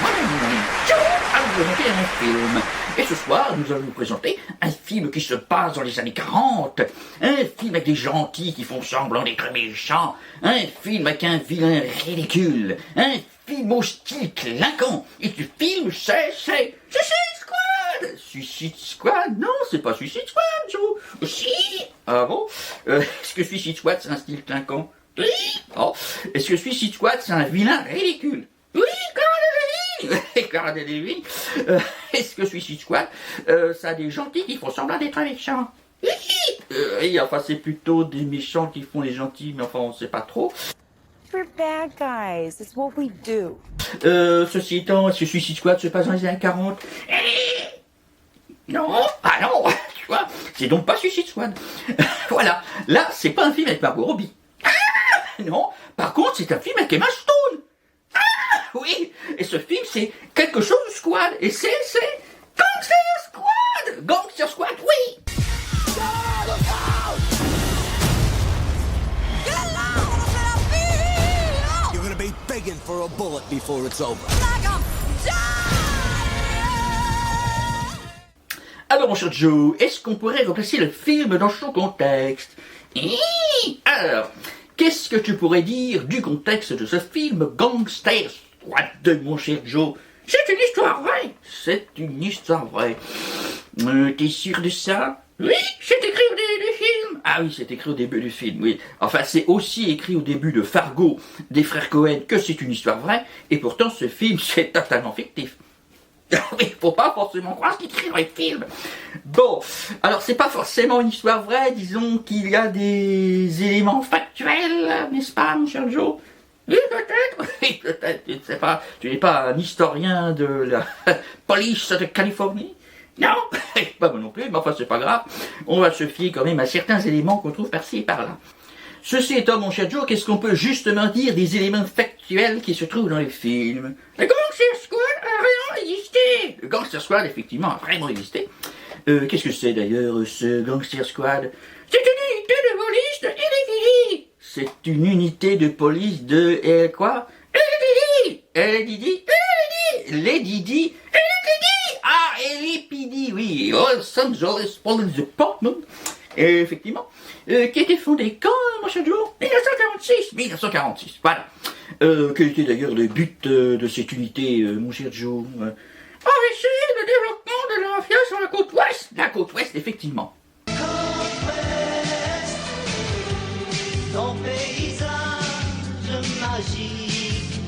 moi-même, mon ami Joe, à vous présenter un film. Et ce soir, nous allons vous présenter un film qui se passe dans les années 40. Un film avec des gentils qui font semblant d'être méchants. Un film avec un vilain ridicule. Un film au style clinquant. Et ce film, c'est Suicide Squad. Suicide Squad? Non, c'est pas Suicide Squad, Joe. Si. Ah bon? Est-ce que Suicide Squad, c'est un style clinquant? Oui. Oh. Est-ce que Suicide Squad, c'est un vilain ridicule? Oui, Cara Delevingne. Est-ce que Suicide Squad, ça a des gentils qui font semblant d'être méchants? Oui, enfin, c'est plutôt des méchants qui font les gentils, mais enfin, on sait pas trop. We're bad guys. It's what we do. Ceci étant, est-ce que Suicide Squad se passe dans les années 40? Non, ah non, tu vois, c'est donc pas Suicide Squad. Voilà, là, c'est pas un film avec Margot Robbie. Non, par contre, c'est un film avec Emma Stone. Oui, et ce film, c'est quelque chose de squad, et c'est Gangster Squad. Gangster Squad, oui. You're gonna be begging for a bullet before it's over. Alors, mon cher Joe, est-ce qu'on pourrait replacer le film dans son contexte? Alors, qu'est-ce que tu pourrais dire du contexte de ce film Gangster Squad, mon cher Joe? C'est une histoire vraie. C'est une histoire vraie. T'es sûr de ça? Oui, c'est écrit au début du film. Ah oui, c'est écrit au début du film, oui. Enfin, c'est aussi écrit au début de Fargo, des frères Cohen, que c'est une histoire vraie, et pourtant ce film, c'est totalement fictif. Oui, faut pas forcément croire ce qu'il écrit dans les films. Bon, alors c'est pas forcément une histoire vraie, disons qu'il y a des éléments factuels, n'est-ce pas, mon cher Joe? Oui, peut-être, je ne sais pas, tu n'es pas un historien de la police de Californie? Non, pas moi non plus, mais enfin c'est pas grave, on va se fier quand même à certains éléments qu'on trouve par-ci et par-là. Ceci étant, mon cher Joe, qu'est-ce qu'on peut justement dire des éléments factuels qui se trouvent dans les films? Le Gangster Squad a vraiment existé! Le Gangster Squad, effectivement, a vraiment existé. Qu'est-ce que c'est d'ailleurs, ce Gangster Squad? C'est une unité de police de LAPD! C'est une unité de police de... quoi? LAPD? LAPD? Ah, LAPD, oui, Los Angeles Police Department. Effectivement. Qui a été fondé quand, mon cher Joe? 1946, voilà. Quel était d'ailleurs le but de cette unité, mon cher Joe? Empêcher le développement de la mafia sur la côte ouest. La côte ouest, effectivement.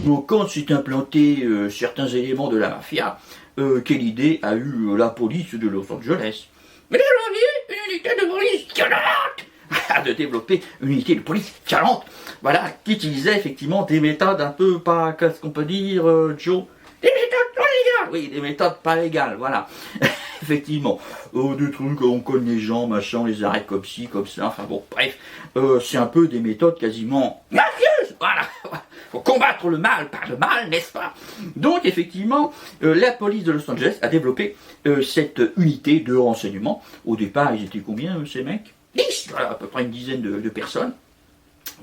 Donc, quand s'est implanté certains éléments de la mafia, quelle idée a eu la police de Los Angeles? Mais janvier, une unité de police violente! De développer une unité de police violente, voilà, qui utilisait effectivement des méthodes un peu pas, qu'est-ce qu'on peut dire, Joe? Des méthodes pas légales! Oui, des méthodes pas légales, voilà. Effectivement, des trucs, on cogne les gens, machin, on les arrête comme ci, comme ça, enfin bon, bref, c'est un peu des méthodes quasiment mafieuses, voilà. Faut combattre le mal par le mal, n'est-ce pas? Donc effectivement, la police de Los Angeles a développé cette unité de renseignement. Au départ, ils étaient combien, ces mecs? 10, voilà, à peu près une dizaine de personnes.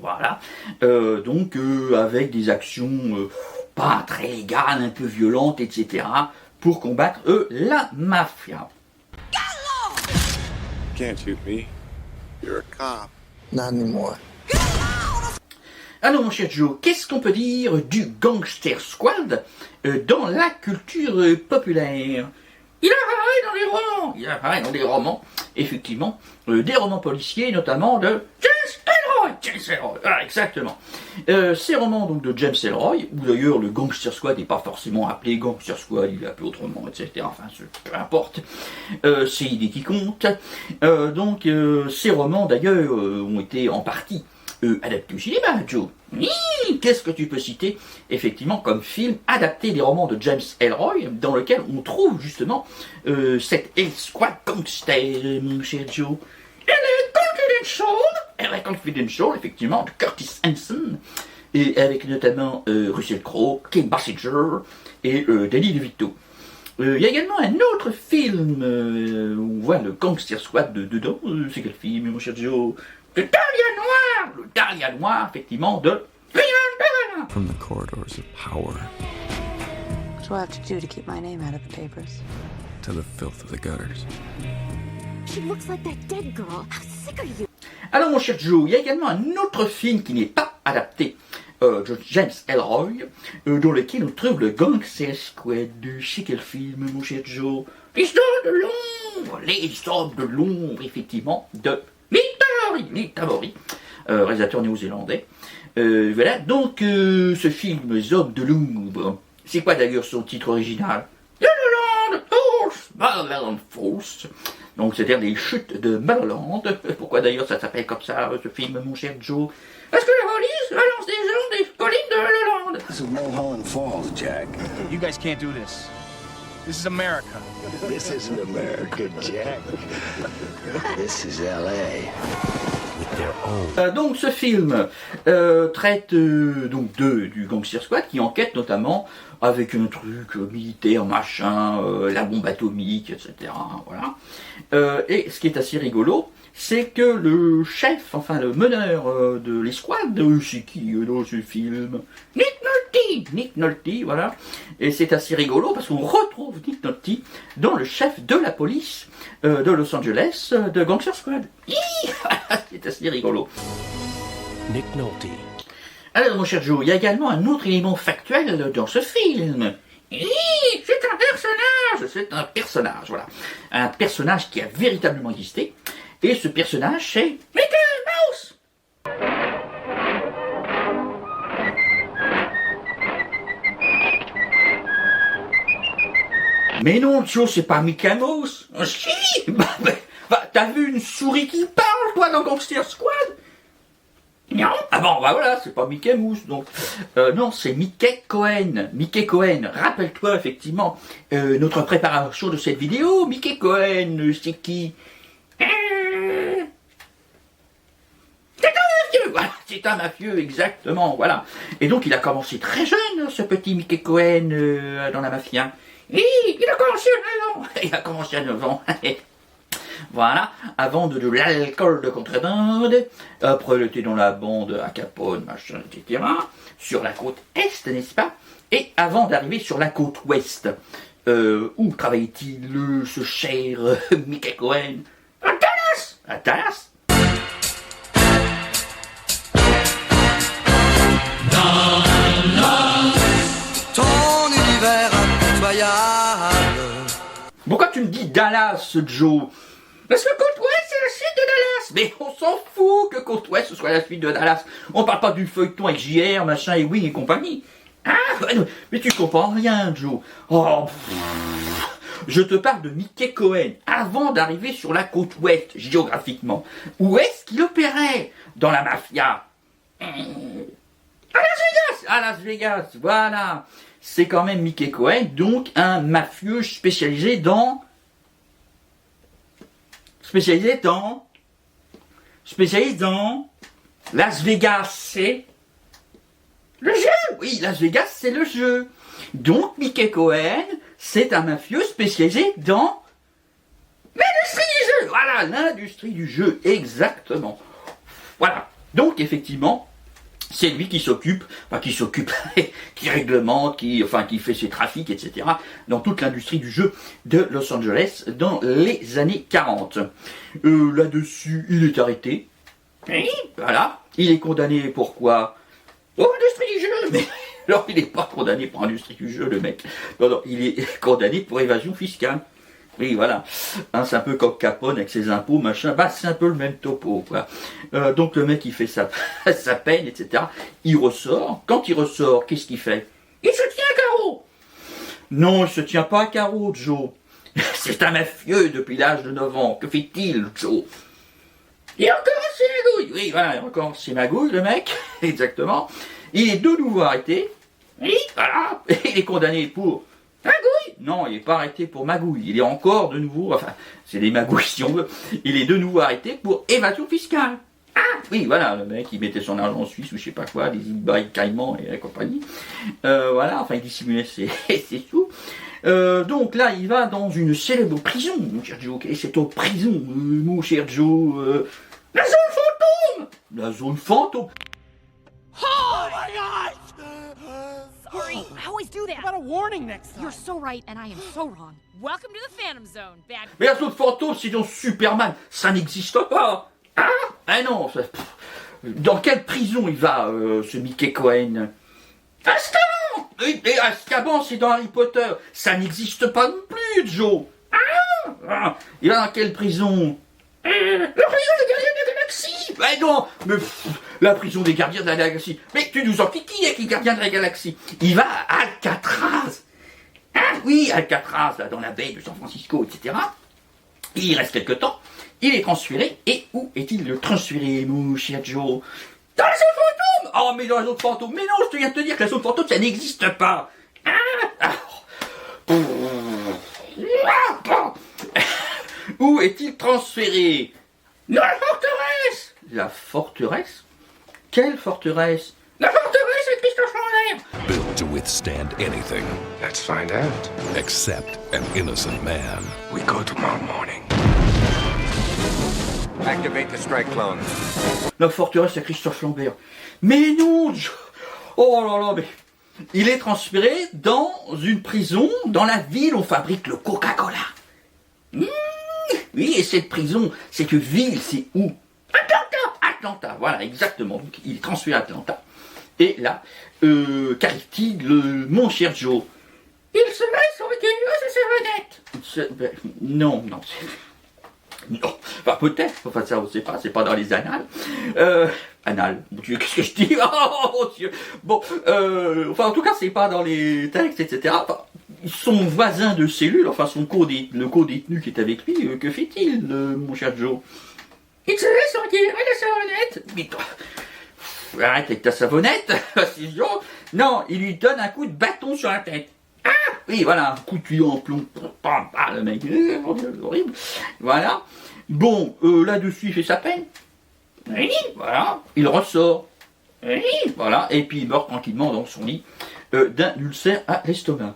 Voilà. Donc avec des actions pas très légales, un peu violentes, etc. pour combattre la mafia. Can't shoot me. You're a cop. Not anymore. Alors mon cher Joe, qu'est-ce qu'on peut dire du Gangster Squad dans la culture populaire? Il apparaît dans des romans, effectivement, des romans policiers, notamment de James Ellroy, voilà, exactement. Ces romans donc de James Ellroy, où d'ailleurs le Gangster Squad n'est pas forcément appelé Gangster Squad, il est appelé autrement, etc. Enfin, peu importe, c'est l'idée qui compte. Donc, ces romans d'ailleurs ont été en partie adapté au cinéma, Joe. Qu'est-ce que tu peux citer, effectivement, comme film adapté des romans de James Ellroy, dans lequel on trouve justement cette Squad Gangster, mon cher Joe? Elle est Confidential, effectivement, de Curtis Hanson, et avec notamment Russell Crowe, Kim Basinger et Danny DeVito. Il y a également un autre film où on voit le Gangster Squad dedans. C'est quel film, mon cher Joe? Le Dahlia Noir, effectivement, de... From the corridors of power. do I have to do to keep my name out of the papers? To the filth of the gutters. She looks like that dead girl. How sick are you? Alors mon cher Joe, il y a également un autre film qui n'est pas adapté de James Ellroy, dans lequel on trouve le Gangster Squad. C'est quel film, mon cher Joe? L'histoire de l'ombre, les hommes de l'ombre, effectivement, de Lee Tamori, réalisateur néo-zélandais. Voilà, donc ce film, Les hommes de l'ombre, c'est quoi d'ailleurs son titre original? Motherland Falls. Donc c'est-à-dire les chutes de Motherland. Pourquoi d'ailleurs ça s'appelle comme ça, ce film, mon cher Joe? Parce que la police balance des gens des collines de Motherland. This is Mulholland Falls, Jack. You guys can't do this. This is America. This isn't America, Jack. This is L.A. Donc ce film traite donc du Gangster Squad qui enquête notamment avec un truc militaire, machin, la bombe atomique, etc. Voilà. Et ce qui est assez rigolo, c'est que le chef, enfin le meneur de l'escouade, c'est qui dans ce film? Nick Nolte, voilà. Et c'est assez rigolo parce qu'on retrouve Nick Nolte dans le chef de la police de Los Angeles de Gangster Squad. C'est assez rigolo. Nick Nolte. Alors mon cher Joe, il y a également un autre élément factuel dans ce film. C'est un personnage, voilà. Un personnage qui a véritablement existé. Et ce personnage, c'est Mickey Mouse. Mais non, Joe, c'est pas Mickey Mouse. Si. T'as vu une souris qui parle, toi, dans Gangster Squad? Non. Ah bon, bah voilà, c'est pas Mickey Mouse, donc. Non, c'est Mickey Cohen. Mickey Cohen, rappelle-toi, effectivement, notre préparation de cette vidéo. Mickey Cohen, c'est qui? C'est un mafieux, voilà, c'est un mafieux, exactement, voilà. Et donc, il a commencé très jeune, ce petit Mickey Cohen, dans la mafia. Et il a commencé à 9 ans. Il a commencé à 9 ans. Voilà, à vendre de l'alcool de contrebande. Après, il était dans la bande à Capone, machin, etc. Sur la côte Est, n'est-ce pas? Et avant d'arriver sur la côte Ouest, où travaillait-il, ce cher Mickey Cohen? À Dallas! À Dallas? Ton univers impitoyable. Pourquoi tu me dis Dallas, Joe? Parce que côte Ouest, c'est la suite de Dallas. Mais on s'en fout que côte Ouest ce soit la suite de Dallas. On parle pas du feuilleton avec JR, machin, et Wing et compagnie. Ah, mais tu comprends rien, Joe. Oh, je te parle de Mickey Cohen avant d'arriver sur la côte Ouest, géographiquement. Où est-ce qu'il opérait dans la mafia? À Las Vegas. À Las Vegas, voilà. C'est quand même Mickey Cohen, donc un mafieux spécialisé dans Las Vegas, c'est le jeu. Oui, Las Vegas, c'est le jeu. Donc, Mickey Cohen, c'est un mafieux spécialisé dans l'industrie du jeu. Voilà, l'industrie du jeu, exactement. Voilà. Donc, effectivement, c'est lui qui qui réglemente, qui fait ses trafics, etc. dans toute l'industrie du jeu de Los Angeles dans les années 40. Là-dessus, il est arrêté. Et voilà. Il est condamné pour quoi? Pour l'industrie du jeu, mais alors il n'est pas condamné pour l'industrie du jeu, le mec. Non, il est condamné pour évasion fiscale. Oui, voilà. Hein, c'est un peu comme Capone avec ses impôts, machin. Bah, c'est un peu le même topo, quoi. Donc, le mec, il fait sa peine, etc. Il ressort. Quand il ressort, qu'est-ce qu'il fait? Il se tient à carreau. Non, il se tient pas à carreau, Joe. C'est un mafieux depuis l'âge de 9 ans. Que fait-il, Joe? Il recommence ses magouilles. Oui, voilà, il recommence ses magouilles, le mec. Exactement. Il est de nouveau arrêté. Oui, voilà. Et il est condamné pour magouille? Non, il n'est pas arrêté pour magouille. Il est encore de nouveau, enfin, c'est des magouilles si on veut. Il est de nouveau arrêté pour évasion fiscale. Ah, oui, voilà, le mec, il mettait son argent en Suisse ou je sais pas quoi, des îles Caïmans et la compagnie. Voilà, enfin, il dissimulait ses sous. Donc là, il va dans une célèbre prison, mon cher Joe. Quelle est cette prison, mon cher Joe? La zone fantôme! La zone fantôme! Oh my God! Sorry. I always do that. How about a warning next time? You're so right, and I am so wrong. Welcome to the Phantom Zone, bad. Mais la zone fantôme, sinon Superman, ça n'existe pas. Hein? Ah non, dans quelle prison il va, ce Mickey Cohen? Azkaban! Et Azkaban, c'est dans Harry Potter. Ça n'existe pas non plus, Joe. Il va dans quelle prison? La prison des gardiens de la galaxie. Mais non, mais la prison des gardiens de la galaxie. Mais tu nous en dis qui est les gardiens de la galaxie? Il va à Alcatraz. Oui, Alcatraz, là, dans la baie de San Francisco, etc. Il y reste quelque temps. Il est transféré. Et où est-il transféré, mon cher Joe? Dans la zone fantôme. Oh, mais dans la zone fantôme. Mais non, je viens de te dire que la zone fantôme, ça n'existe pas. Où est-il transféré? Dans la forteresse. La forteresse? Quelle forteresse? La forteresse est Christophe Lambert. Built to withstand anything. Let's find out. Except an innocent man. We go tomorrow morning. Activate the strike clone. La forteresse à Christophe Lambert. Mais non, oh là là, mais... Il est transféré dans une prison, dans la ville où on fabrique le Coca-Cola. Oui, et cette prison, cette ville, c'est où? Atlanta, voilà, exactement. Donc, il est transféré à Atlanta. Et là, qu'arrive-t-il, mon cher Joe? Il se laisse recueillir sa savonnette. Non. Non, enfin peut-être, enfin ça on sait pas, c'est pas dans les annales. Annales, mon Dieu, qu'est-ce que je dis? Oh mon Dieu. Bon, enfin en tout cas c'est pas dans les textes, etc. Enfin, son voisin de cellule, enfin le co-détenu qui est avec lui, que fait-il, mon cher Joe? Il se laisse recueillir la savonnette. Mais toi, arrête avec ta savonnette, c'est Joe. Non, il lui donne un coup de bâton sur la tête. Oui, voilà, un coup de tuyau en plomb. Le mec, horrible. Voilà. Bon, là-dessus, il fait sa peine. Oui, voilà. Il ressort. Oui, voilà. Et puis, il meurt tranquillement dans son lit d'un ulcère à l'estomac.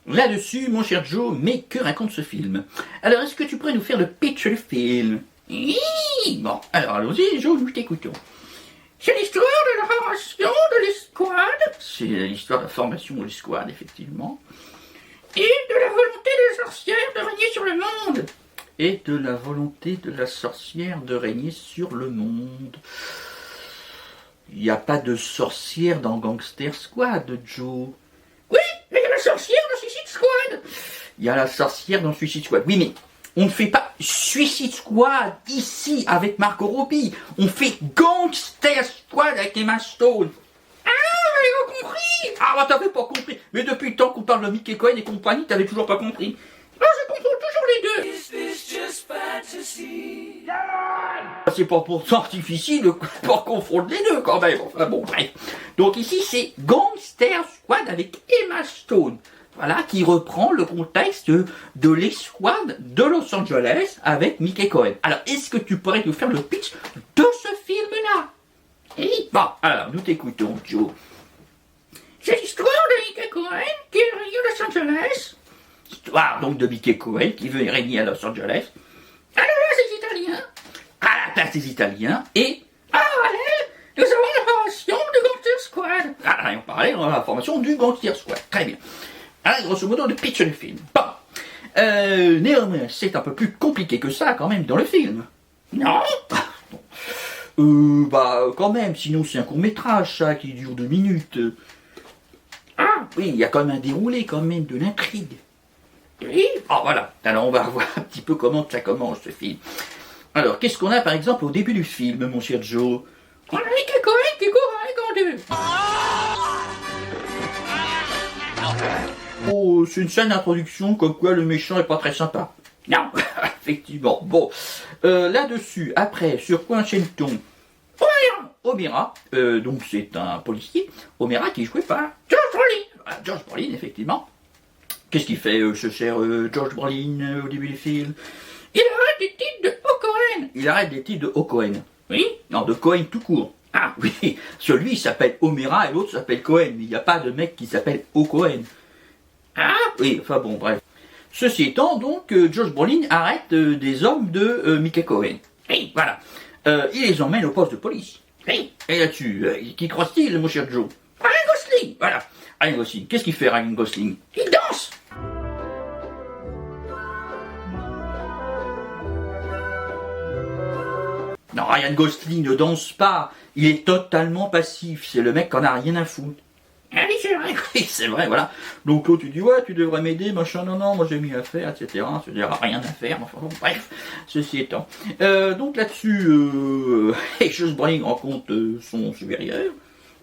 Là-dessus, mon cher Joe, mais que raconte ce film? Alors, est-ce que tu pourrais nous faire le pitch du film? Oui. Bon, alors allons-y, Joe, nous t'écoutons. C'est l'histoire de la formation de l'escouade. C'est l'histoire de la formation de l'escouade, effectivement. Et de la volonté de la sorcière de régner sur le monde. Et de la volonté de la sorcière de régner sur le monde. Il n'y a pas de sorcière dans Gangster Squad, Joe. Oui, mais il y a la sorcière dans Suicide Squad. Il y a la sorcière dans Suicide Squad. Oui, mais... on ne fait pas Suicide Squad ici avec Margot Robbie. On fait Gangster Squad avec Emma Stone. Ah, j'avais pas compris. Ah, bah t'avais pas compris. Mais depuis le temps qu'on parle de Mickey Cohen et compagnie, t'avais toujours pas compris. Ah, je confonds toujours les deux. C'est pas pourtant difficile de pas confondre les deux quand même. Enfin bon, bref. Donc ici, c'est Gangster Squad avec Emma Stone. Voilà, qui reprend le contexte de l'escouade de Los Angeles avec Mickey Cohen. Alors, est-ce que tu pourrais nous faire le pitch de ce film-là? Oui. Bon, alors, nous t'écoutons, Joe. C'est l'histoire de Mickey Cohen qui est régné à Los Angeles. Histoire donc de Mickey Cohen qui veut régner à Los Angeles. Alors là, c'est italien. À la place des Italiens. Et, en parallèle, nous avons la formation du Gangster Squad. Ah, on parlait de la formation du Gangster Squad. Très bien. Alors, grosso modo, le pitch du film. Bon. Néanmoins, c'est un peu plus compliqué que ça, quand même, dans le film. Non. Bah, quand même, sinon c'est un court-métrage, ça, qui dure 2 minutes. Ah, oui, il y a quand même un déroulé, quand même, de l'intrigue. Oui. Ah, voilà. Alors, on va voir un petit peu comment ça commence, ce film. Alors, qu'est-ce qu'on a, par exemple, au début du film, mon cher Joe? On a Mickey Cohen qui court avec en deux. Oh, c'est une scène d'introduction comme quoi le méchant est pas très sympa. Non, effectivement. Bon, là-dessus, après, sur quoi enchaîne-t-on? O'Meara, donc c'est un policier. O'Meara qui est joué par George Brolin. George Brolin, effectivement. Qu'est-ce qu'il fait, ce cher George Brolin, au début du film? Il arrête des titres de O'Cohen. Il arrête des titres de O'Cohen. Oui? Non, de Cohen tout court. Ah oui, celui il s'appelle O'Meara et l'autre s'appelle Cohen. Mais il n'y a pas de mec qui s'appelle O'Cohen. Ah oui, enfin bon, bref. Ceci étant, donc, Josh Brolin arrête des hommes de Mickey Cohen. Et voilà. Il les emmène au poste de police. Oui. Et là-dessus, qui croise-t-il, mon cher Joe? Ryan Gosling. Voilà. Ryan Gosling. Qu'est-ce qu'il fait, Ryan Gosling? Il danse. Non, Ryan Gosling ne danse pas. Il est totalement passif. C'est le mec qui en a rien à foutre. Ah oui, c'est vrai. Oui, c'est vrai, voilà. Donc l'autre, tu dis, ouais, tu devrais m'aider, machin, non, moi j'ai mis à faire, etc. C'est-à-dire, rien à faire, enfin bon, bref, ceci étant. Donc là-dessus, Josh Brolin rencontre son supérieur.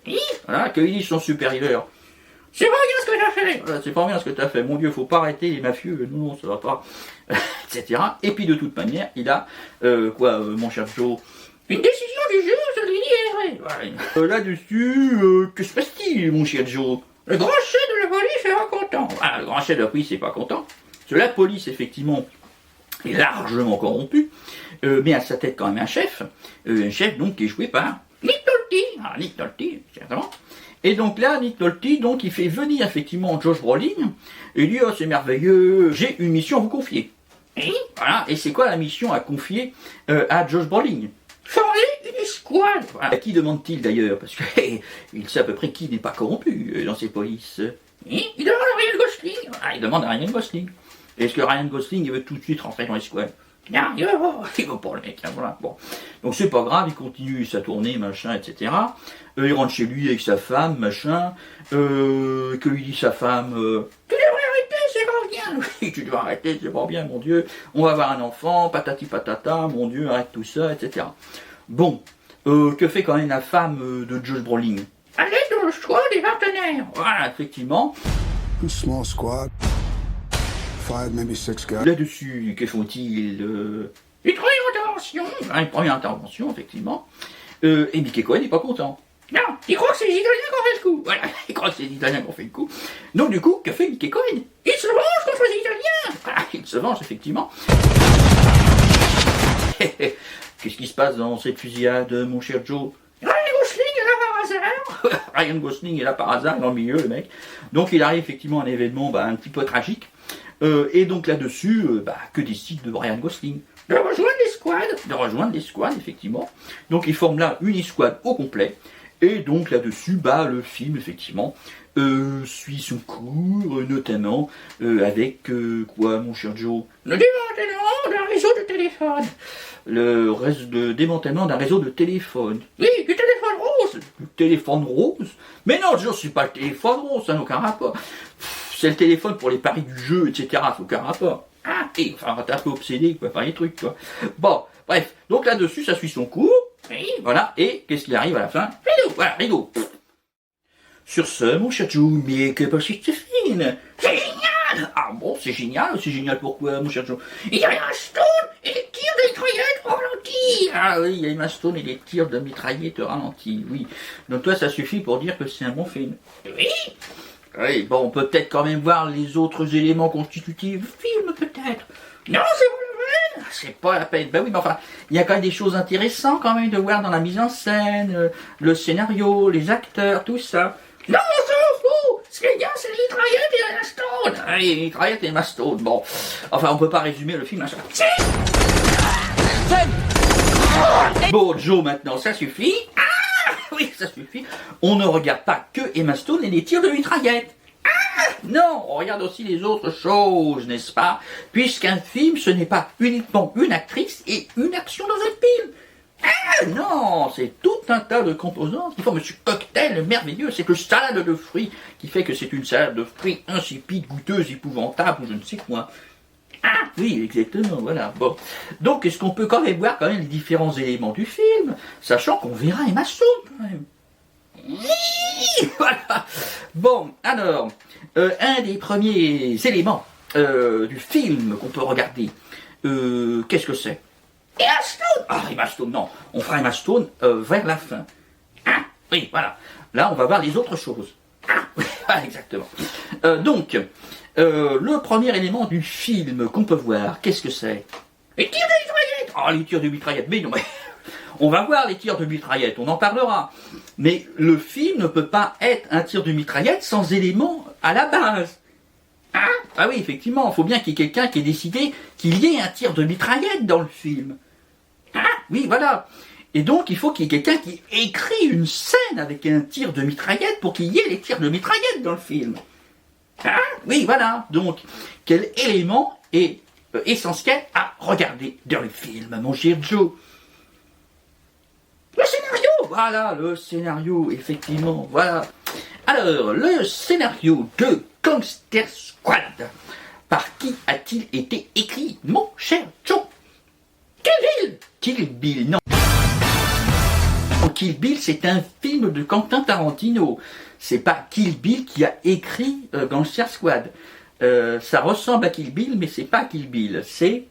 Et voilà, que il dit son supérieur. C'est pas bien ce que t'as fait. Voilà, c'est pas bien ce que t'as fait. Mon Dieu, faut pas arrêter les mafieux. Non, ça va pas. Etc. Et puis de toute manière, il a, mon cher Joe, une décision du juge de l'IRA. Voilà. Là-dessus, que se passe-t-il, mon cher Joe? Le grand chef de la police est pas content. Voilà, le grand chef de la police est pas content. Parce que la police, effectivement, est largement corrompue. Mais à sa tête quand même un chef donc qui est joué par Nick Nolte. Ah, Nick Nolte, certainement. Et donc là, Nick Nolte, donc, il fait venir effectivement Josh Brolin, et il dit, oh, c'est merveilleux, j'ai une mission à vous confier. Et voilà, et c'est quoi la mission à confier à Josh Brolin? Former une escouade. Voilà. À qui demande-t-il d'ailleurs? Parce que il sait à peu près qui n'est pas corrompu dans ces polices. Et il demande à Ryan Gosling. Voilà, il demande à Ryan Gosling. Est-ce que Ryan Gosling il veut tout de suite rentrer dans l'escouade? Non, il veut pas le mec, hein, voilà. Bon. Donc c'est pas grave, il continue sa tournée, machin, etc. Il rentre chez lui avec sa femme, machin. Que lui dit sa femme, tu devrais arrêter, c'est pas bien. Oui, tu dois arrêter, c'est pas bien, mon Dieu. On va avoir un enfant, patati patata, mon Dieu, arrête tout ça, etc. Bon, que fait quand même la femme de Josh Brolin? Elle est dans le choix des partenaires. Voilà, effectivement. A small squad. 5, maybe 6 guys. Là-dessus, que font-ils? Une première intervention, effectivement. Et Mickey Cohen n'est pas content. Non, il croit que c'est les Italiens qui ont fait le coup. Voilà, il croit que c'est les Italiens qui ont fait le coup. Donc du coup, que fait Mickey Cohen? Il se venge contre les Italiens. Voilà, il se venge, effectivement. Qu'est-ce qui se passe dans cette fusillade, mon cher Joe? Ryan Gosling est là par hasard. Ryan Gosling est là par hasard, dans le milieu, le mec. Donc il arrive effectivement à un événement un petit peu tragique. Et donc là-dessus, que décide de Ryan Gosling? De rejoindre l'escouade, effectivement. Donc ils forment là une escouade au complet. Et donc là-dessus, le film, effectivement, suit son cours, notamment avec, quoi, mon cher Joe? Le démantèlement d'un réseau de téléphone. Le démantèlement d'un réseau de téléphone. Oui, du téléphone rose. Du téléphone rose? Mais non, je ne suis pas le téléphone rose, ça n'a aucun rapport. C'est le téléphone pour les paris du jeu, etc. Ça n'a aucun rapport. Ah, et enfin, t'es un peu obsédé, quoi, par les trucs, quoi. Bon, bref. Donc là-dessus, ça suit son cours. Oui, voilà. Et qu'est-ce qu'il arrive à la fin? Rideau, voilà, rideau. Sur ce, mon cher Joe, mais que passe-t-il ce film? C'est génial! Ah bon, c'est génial pourquoi, mon cher Joe? Il y a Emma Stone et des tirs de mitraillette au ralenti! Ah oui, il y a Emma Stone et des tirs de mitraillette au ralenti, oui. Donc toi, ça suffit pour dire que c'est un bon film. Oui! Oui, bon, on peut peut-être quand même voir les autres éléments constitutifs du film, peut-être. Non, c'est pas la peine. C'est pas la peine. Ben oui, mais enfin, il y a quand même des choses intéressantes quand même de voir dans la mise en scène, le scénario, les acteurs, tout ça. Non, on s'en fout. Ce qu'il y a, c'est les mitraillettes et Emma Stone. Ah, les mitraillettes et Emma Stone. Bon, enfin, on peut pas résumer le film à ça. Bon, Joe, maintenant, ça suffit. Oui, ça suffit. On ne regarde pas que Emma Stone et les tirs de mitraillette. Ah, non, on regarde aussi les autres choses, n'est-ce pas? Puisqu'un film, ce n'est pas uniquement une actrice et une action dans un film. Ah, non, c'est tout un tas de composantes qui forment ce cocktail merveilleux. C'est le salade de fruits qui fait que c'est une salade de fruits insipide, goûteuse, épouvantable, ou je ne sais quoi. Ah, oui, exactement, voilà. Bon. Donc, est-ce qu'on peut quand même voir les différents éléments du film, sachant qu'on verra Emma Stone, quand même. Voilà. Bon, alors, un des premiers éléments du film qu'on peut regarder, qu'est-ce que c'est? Emma Stone! Ah, Emma Stone, non. On fera Emma Stone vers la fin. Ah, oui, voilà. Là, on va voir les autres choses. Ah, oui, exactement. Donc, le premier élément du film qu'on peut voir, qu'est-ce que c'est? Les tirs de mitraillette! Ah, les tirs de mitraillette, mais non, mais... On va voir les tirs de mitraillette, on en parlera. Mais le film ne peut pas être un tir de mitraillette sans élément à la base. Ah oui, effectivement, il faut bien qu'il y ait quelqu'un qui ait décidé qu'il y ait un tir de mitraillette dans le film. Ah oui, voilà. Et donc, il faut qu'il y ait quelqu'un qui écrit une scène avec un tir de mitraillette pour qu'il y ait les tirs de mitraillette dans le film. Hein? Oui, voilà. Donc, quel élément est essentiel à regarder dans le film, mon cher Joe? Le scénario! Voilà, le scénario, effectivement, voilà. Alors, le scénario de Gangster Squad, par qui a-t-il été écrit, mon cher Joe? Kill Bill! Kill Bill, non. Kill Bill, c'est un film de Quentin Tarantino. C'est pas Kill Bill qui a écrit Gangster Squad. Ça ressemble à Kill Bill, mais c'est pas Kill Bill. C'est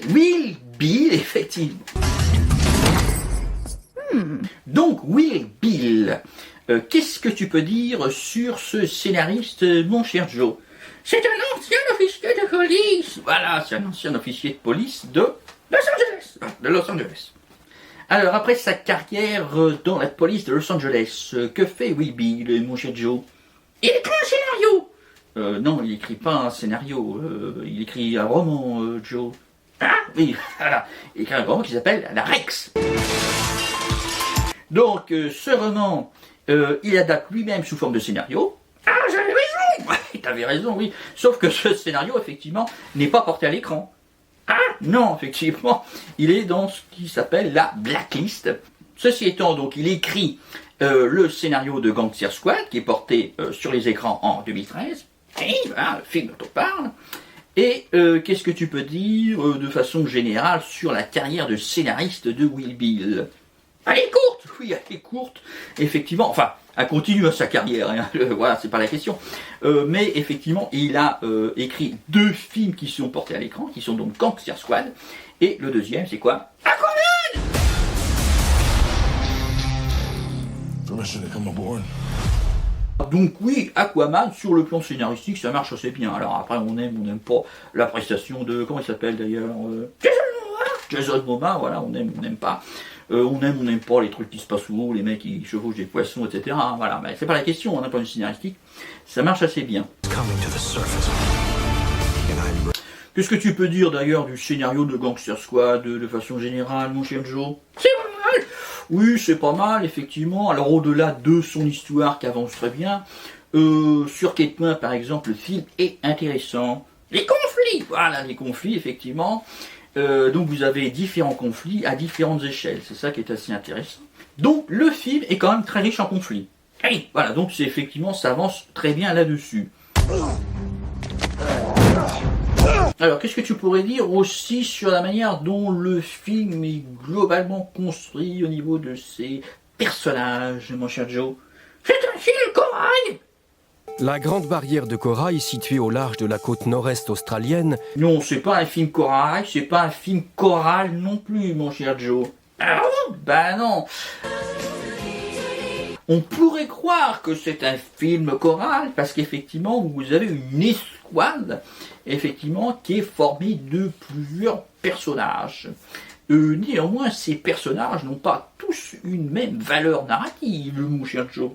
Will Bill, effectivement. Donc Will Bill, qu'est-ce que tu peux dire sur ce scénariste, mon cher Joe? C'est un ancien officier de police. Voilà, c'est un ancien officier de police de Los Angeles. Alors, après sa carrière dans la police de Los Angeles, que fait Will Bill, mon cher Joe? Il écrit un scénario. Non, il n'écrit pas un scénario. Il écrit un roman, Joe. Ah, oui, voilà. Il écrit un roman qui s'appelle La Rex. Donc, ce roman, il adapte lui-même sous forme de scénario. Ah, j'avais raison. Ouais, t'avais raison, oui. Sauf que ce scénario, effectivement, n'est pas porté à l'écran. Ah, non, effectivement, il est dans ce qui s'appelle la blacklist. Ceci étant, donc, il écrit le scénario de Gangster Squad, qui est porté sur les écrans en 2013. Et voilà, le film dont on parle. Et qu'est-ce que tu peux dire de façon générale sur la carrière de scénariste de Will Bill? Elle est courte, oui, elle est courte, effectivement. Enfin, elle continue sa carrière, hein, voilà, c'est pas la question. Mais effectivement, il a écrit 2 films qui sont portés à l'écran, qui sont donc Gangster Squad. Et le deuxième, c'est quoi? Aquaman! Permission to come aboard. Donc oui, Aquaman, sur le plan scénaristique, ça marche assez bien. Alors après, on n'aime pas la prestation de... Comment il s'appelle d'ailleurs? Jason Momoa, voilà, on n'aime pas. On n'aime pas les trucs qui se passent sous l'eau, les mecs qui chevauchent des poissons, etc. Voilà, mais c'est pas la question, d'un point de vue scénaristique, ça marche assez bien. Qu'est-ce que tu peux dire d'ailleurs du scénario de Gangster Squad de façon générale, mon cher Joe? C'est pas mal. Oui, c'est pas mal, effectivement. Alors au-delà de son histoire qui avance très bien, sur quel point, par exemple, le film est intéressant? Les conflits, voilà, les conflits, effectivement. Donc vous avez différents conflits à différentes échelles, c'est ça qui est assez intéressant. Donc le film est quand même très riche en conflits. Et voilà, donc c'est effectivement, ça avance très bien là-dessus. Alors qu'est-ce que tu pourrais dire aussi sur la manière dont le film est globalement construit au niveau de ses personnages, mon cher Joe? C'est un film corail. La Grande Barrière de Corail, située au large de la côte nord-est australienne... Non, c'est pas un film corail, c'est pas un film choral non plus, mon cher Joe. Ah bon? Bah non. On pourrait croire que c'est un film choral, parce qu'effectivement, vous avez une escouade, effectivement, qui est formée de plusieurs personnages. Néanmoins, ces personnages n'ont pas tous une même valeur narrative, mon cher Joe.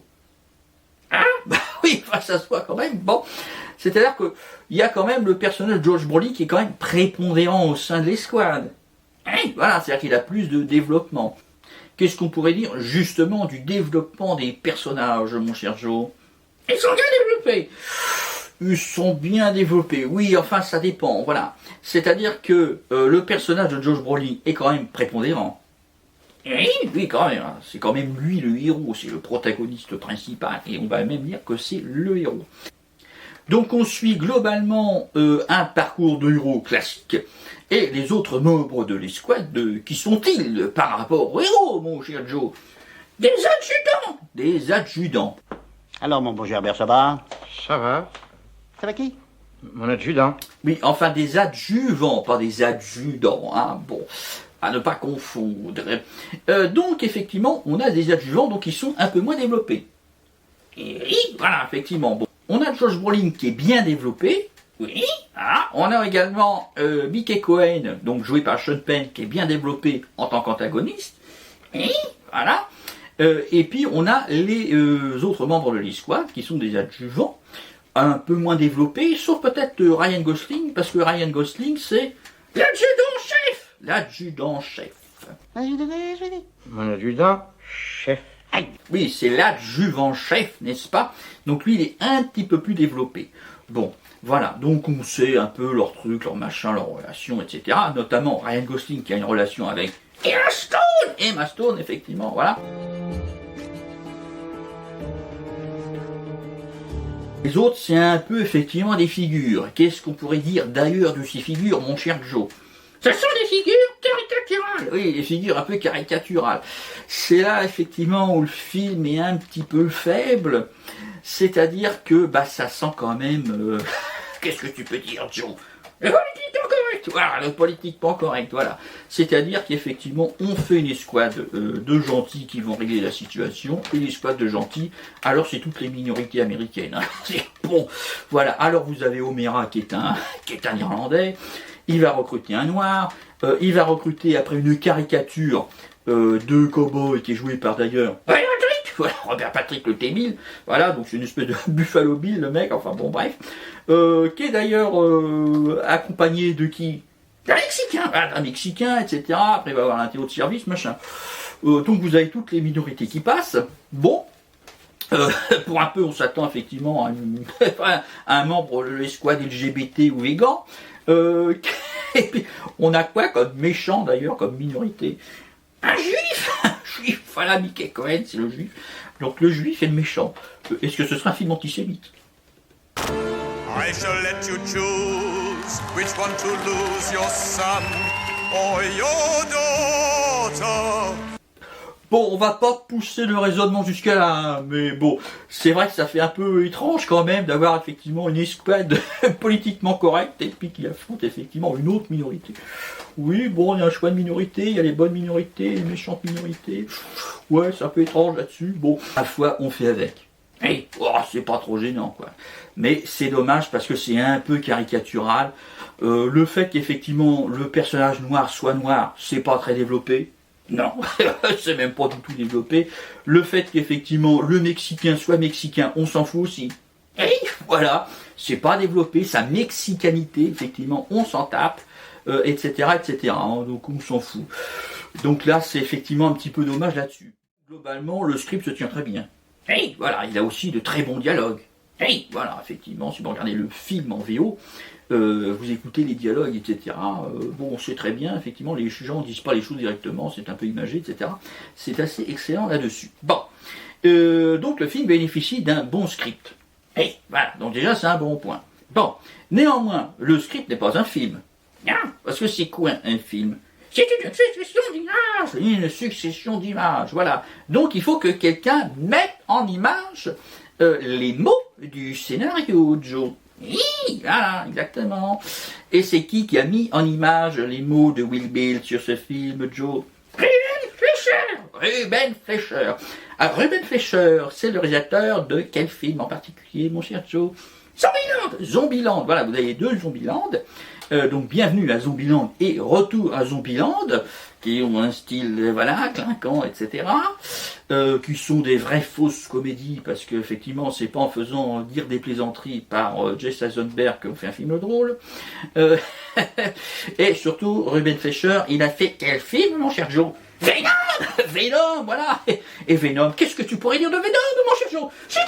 Hein? Bah oui, enfin, ça se voit quand même. Bon, c'est-à-dire que il y a quand même le personnage de Josh Brolin qui est quand même prépondérant au sein de l'escouade. Hein? Voilà, c'est-à-dire qu'il a plus de développement. Qu'est-ce qu'on pourrait dire justement du développement des personnages, mon cher Joe? Ils sont bien développés. Ils sont bien développés. Oui, enfin, ça dépend. Voilà. C'est-à-dire que le personnage de Josh Brolin est quand même prépondérant. Oui, quand même, c'est quand même lui le héros, c'est le protagoniste principal, et on va même dire que c'est le héros. Donc on suit globalement un parcours de héros classique, et les autres membres de l'escouade, qui sont-ils par rapport au héros, mon cher Joe? Des adjudants. Des adjudants. Alors mon bon Gerbert, ça va? Ça va. Ça va qui? Mon adjudant. Oui, enfin des adjuvants, pas des adjudants, hein, bon... à ne pas confondre. Donc, effectivement, on a des adjuvants donc, qui sont un peu moins développés. Et voilà, effectivement. Bon. On a Josh Brolin qui est bien développé. Oui. Voilà. On a également Mickey Cohen, donc joué par Sean Penn, qui est bien développé en tant qu'antagoniste. Et voilà. Et puis, on a les autres membres de l'escouade, qui sont des adjuvants, un peu moins développés, sauf peut-être Ryan Gosling, parce que Ryan Gosling, c'est l'adjudant-chef. l'adjudant-chef. Mon adjudant-chef. Oui, c'est l'adjuvant-chef, n'est-ce pas? Donc lui, il est un petit peu plus développé. Bon, voilà, donc on sait un peu leurs trucs, leurs machins, leurs relations, etc. Notamment Ryan Gosling qui a une relation avec Emma Stone, effectivement, voilà. Les autres, c'est un peu effectivement des figures. Qu'est-ce qu'on pourrait dire d'ailleurs de ces figures, mon cher Joe? Ce sont des figures caricaturales. Oui, des figures un peu caricaturales. C'est là effectivement où le film est un petit peu faible. C'est-à-dire que ça sent quand même... Qu'est-ce que tu peux dire, Joe? Le politiquement correct. Voilà, le politiquement correct, voilà. C'est-à-dire qu'effectivement, on fait une escouade de gentils qui vont régler la situation, et l'escouade de gentils, alors c'est toutes les minorités américaines. Hein. C'est bon, voilà. Alors vous avez O'Meara qui est un Irlandais, il va recruter un Noir, il va recruter après une caricature de cow-boy qui est joué par d'ailleurs... Voilà, Robert Patrick le T-1000, voilà, donc c'est une espèce de Buffalo Bill, le mec, enfin bon, bref, qui est d'ailleurs accompagné de qui? D'un Mexicain, etc. Après, il va y avoir un théo de service, machin. Donc vous avez toutes les minorités qui passent. Bon, pour un peu, on s'attend effectivement à un membre de l'escouade LGBT ou végan. Et puis, on a quoi comme méchant d'ailleurs, comme minorité? Un juif, voilà, Mickey Cohen, c'est le juif. Donc le juif est le méchant. Est-ce que ce sera un film antisémite? I shall let you choose which one to lose, your son or your daughter. Bon, on va pas pousser le raisonnement jusqu'à là, hein, mais bon, c'est vrai que ça fait un peu étrange quand même d'avoir effectivement une escouade politiquement correcte et puis qui affronte effectivement une autre minorité. Oui, bon, il y a un choix de minorité, il y a les bonnes minorités, les méchantes minorités. Ouais, c'est un peu étrange là-dessus. Bon, à la fois, on fait avec. Hey, c'est pas trop gênant, quoi. Mais c'est dommage parce que c'est un peu caricatural. Le fait qu'effectivement le personnage noir soit noir, c'est pas très développé. Non, c'est même pas du tout développé. Le fait qu'effectivement le Mexicain soit Mexicain, on s'en fout aussi. Et voilà, c'est pas développé, sa mexicanité, effectivement, on s'en tape, etc., etc. Hein, donc on s'en fout. Donc là, c'est effectivement un petit peu dommage là-dessus. Globalement, le script se tient très bien. Et voilà, il a aussi de très bons dialogues. Et voilà, effectivement, si vous regardez le film en VO, vous écoutez les dialogues, etc. Bon, c'est très bien, effectivement, les gens ne disent pas les choses directement, c'est un peu imagé, etc. C'est assez excellent là-dessus. Bon, donc le film bénéficie d'un bon script. Et voilà, donc déjà c'est un bon point. Bon, néanmoins, le script n'est pas un film. Non, parce que c'est quoi un film? C'est une succession d'images. Une succession d'images, voilà. Donc il faut que quelqu'un mette en image les mots du scénario, Joe. Oui, voilà, exactement. Et c'est qui a mis en image les mots de Will Bill sur ce film, Joe? Ruben Fleischer. Alors, Ruben Fleischer, c'est le réalisateur de quel film en particulier, mon cher Joe? Zombieland, voilà, vous avez deux Zombieland. Donc bienvenue à Zombieland et retour à Zombieland, qui ont un style, voilà, clinquant, etc. Qui sont des vraies fausses comédies, parce que effectivement, c'est pas en faisant dire des plaisanteries par Jesse Eisenberg qu'on fait un film drôle. Et surtout, Ruben Fleischer, il a fait quel film, mon cher Joe? Venom, voilà. Et Venom, qu'est-ce que tu pourrais dire de Venom, mon cher Joe? C'est une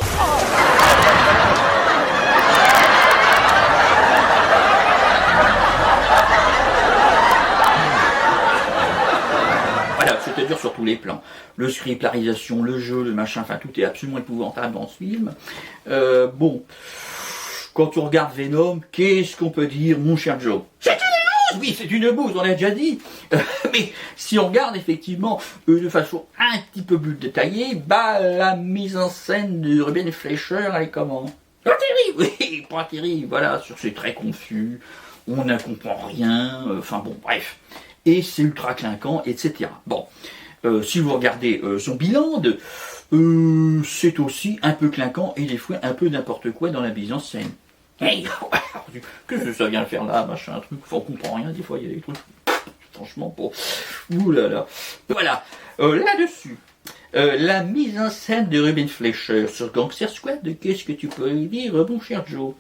monstre. Voilà, c'est-à-dire sur tous les plans. Le script, la réalisation, le jeu, le machin, enfin tout est absolument épouvantable dans ce film. Bon, quand on regarde Venom, qu'est-ce qu'on peut dire, mon cher Joe? C'est une bouse. Oui, c'est une bouse, on l'a déjà dit. Mais si on regarde effectivement de façon un petit peu plus détaillée, la mise en scène de Ruben Fleischer, elle est comment? Pas terrible, oui, pas terrible, voilà, c'est très confus, on ne comprend rien, enfin bon, bref. Et c'est ultra clinquant, etc. Bon, si vous regardez Zombieland, c'est aussi un peu clinquant et des fois un peu n'importe quoi dans la mise en scène. Hey, qu'est-ce que ça vient faire là, machin, un truc, on comprend rien, des fois il y a des trucs, franchement, bon, oulala. Voilà, là-dessus, la mise en scène de Ruben Fleischer sur Gangster Squad, qu'est-ce que tu peux dire, mon cher Joe?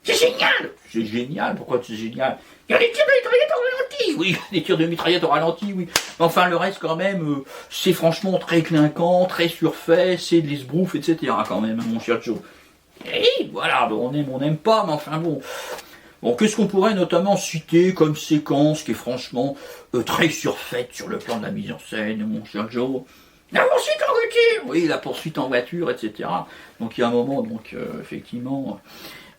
C'est génial! C'est génial, pourquoi c'est génial? Il y a des tirs de mitraillette au ralenti, oui, des tirs de mitraillette au ralenti, oui. Mais enfin, le reste, quand même, c'est franchement très clinquant, très surfait, c'est de l'esbrouf, etc., quand même, mon cher Joe. Et voilà, on n'aime pas, mais enfin bon. Bon, qu'est-ce qu'on pourrait notamment citer comme séquence qui est franchement très surfaite sur le plan de la mise en scène, mon cher Joe? La poursuite en voiture! Oui, la poursuite en voiture, etc. Donc il y a un moment, donc effectivement,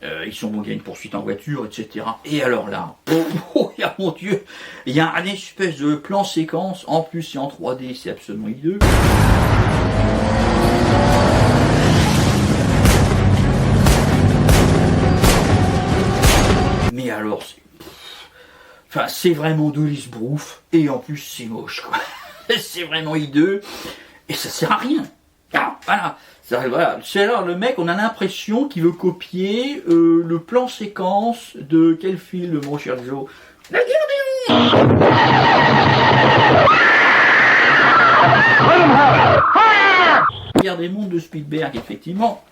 il y a une poursuite en voiture, etc. Et alors là, oh mon Dieu, il y a un espèce de plan séquence, en plus c'est en 3D, c'est absolument hideux. Mais alors, c'est vraiment de l'esbrouf, et en plus c'est moche, quoi. C'est vraiment hideux, et ça sert à rien. Ah, voilà. C'est alors le mec, on a l'impression qu'il veut copier le plan séquence de quel film, mon cher Joe? La guerre des mondes. La guerre des mondes de Spielberg, effectivement.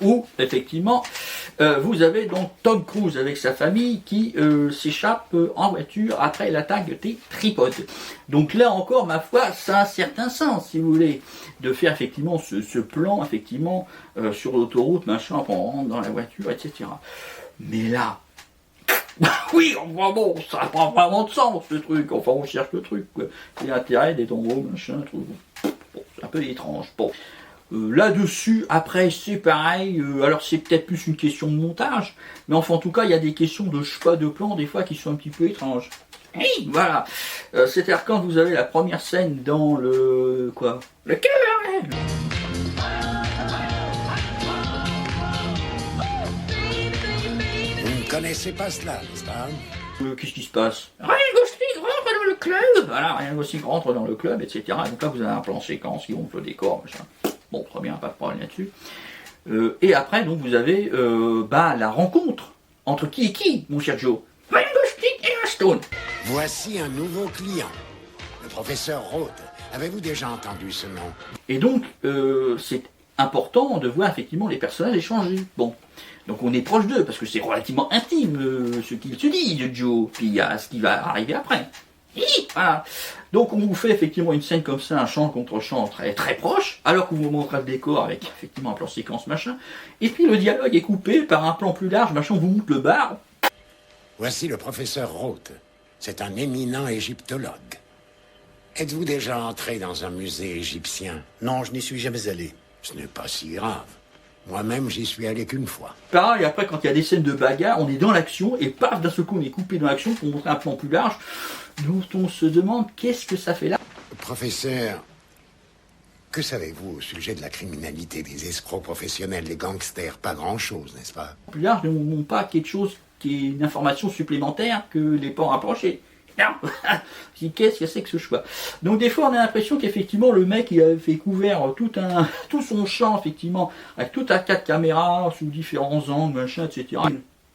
Où, effectivement, vous avez donc Tom Cruise avec sa famille qui s'échappe en voiture après l'attaque des tripodes. Donc là encore, ma foi, ça a un certain sens, si vous voulez, de faire effectivement ce plan, effectivement, sur l'autoroute, machin, on rentre dans la voiture, etc. Mais là, oui, enfin bon, ça n'a pas vraiment de sens, ce truc, enfin on cherche le truc, quoi. C'est l'intérêt des tombeaux, machin, truc. Bon, c'est un peu étrange, bon. Là-dessus, après, c'est pareil, alors c'est peut-être plus une question de montage, mais enfin, en tout cas, il y a des questions de choix de plan, des fois, qui sont un petit peu étranges. Oui, voilà. C'est-à-dire quand vous avez la première scène dans le... quoi? Le cœur. Vous ne connaissez pas cela, n'est-ce pas? Qu'est-ce qui se passe? Ryan Gosling rentre dans le club. Voilà, Ryan Gosling rentre dans le club, etc. Donc là, vous avez un plan séquence qui gonfle le décor, machin. Bon, très bien, pas de problème là-dessus. Et après, donc, vous avez la rencontre entre qui et qui, mon cher Joe? Ryan Gosling et Emma Stone. Voici un nouveau client, le professeur Roth. Avez-vous déjà entendu ce nom? Et donc, c'est important de voir effectivement les personnages échanger. Bon, donc on est proche d'eux, parce que c'est relativement intime ce qu'il se dit de Joe, puis il y a ce qui va arriver après. Voilà. Donc on vous fait effectivement une scène comme ça, un champ contre champ très, très proche, alors qu'on vous montre le décor avec effectivement un plan séquence machin, et puis le dialogue est coupé par un plan plus large, machin, on vous montre le bar. Voici le professeur Roth. C'est un éminent égyptologue. Êtes-vous déjà entré dans un musée égyptien? Non, je n'y suis jamais allé. Ce n'est pas si grave. Moi-même, j'y suis allé qu'une fois. Pareil, après, quand il y a des scènes de bagarre, on est dans l'action, et paf, d'un seul coup, on est coupé dans l'action pour montrer un plan plus large, dont on se demande qu'est-ce que ça fait là. Professeur, que savez-vous au sujet de la criminalité des escrocs professionnels, des gangsters? Pas grand-chose, n'est-ce pas? Plus large, non pas quelque chose qui est une information supplémentaire que les pas rapprochés. Non. Qu'est-ce que c'est que ce choix? Donc des fois on a l'impression qu'effectivement le mec il a fait couvert tout son champ effectivement avec tout un tas de caméras sous différents angles machin etc.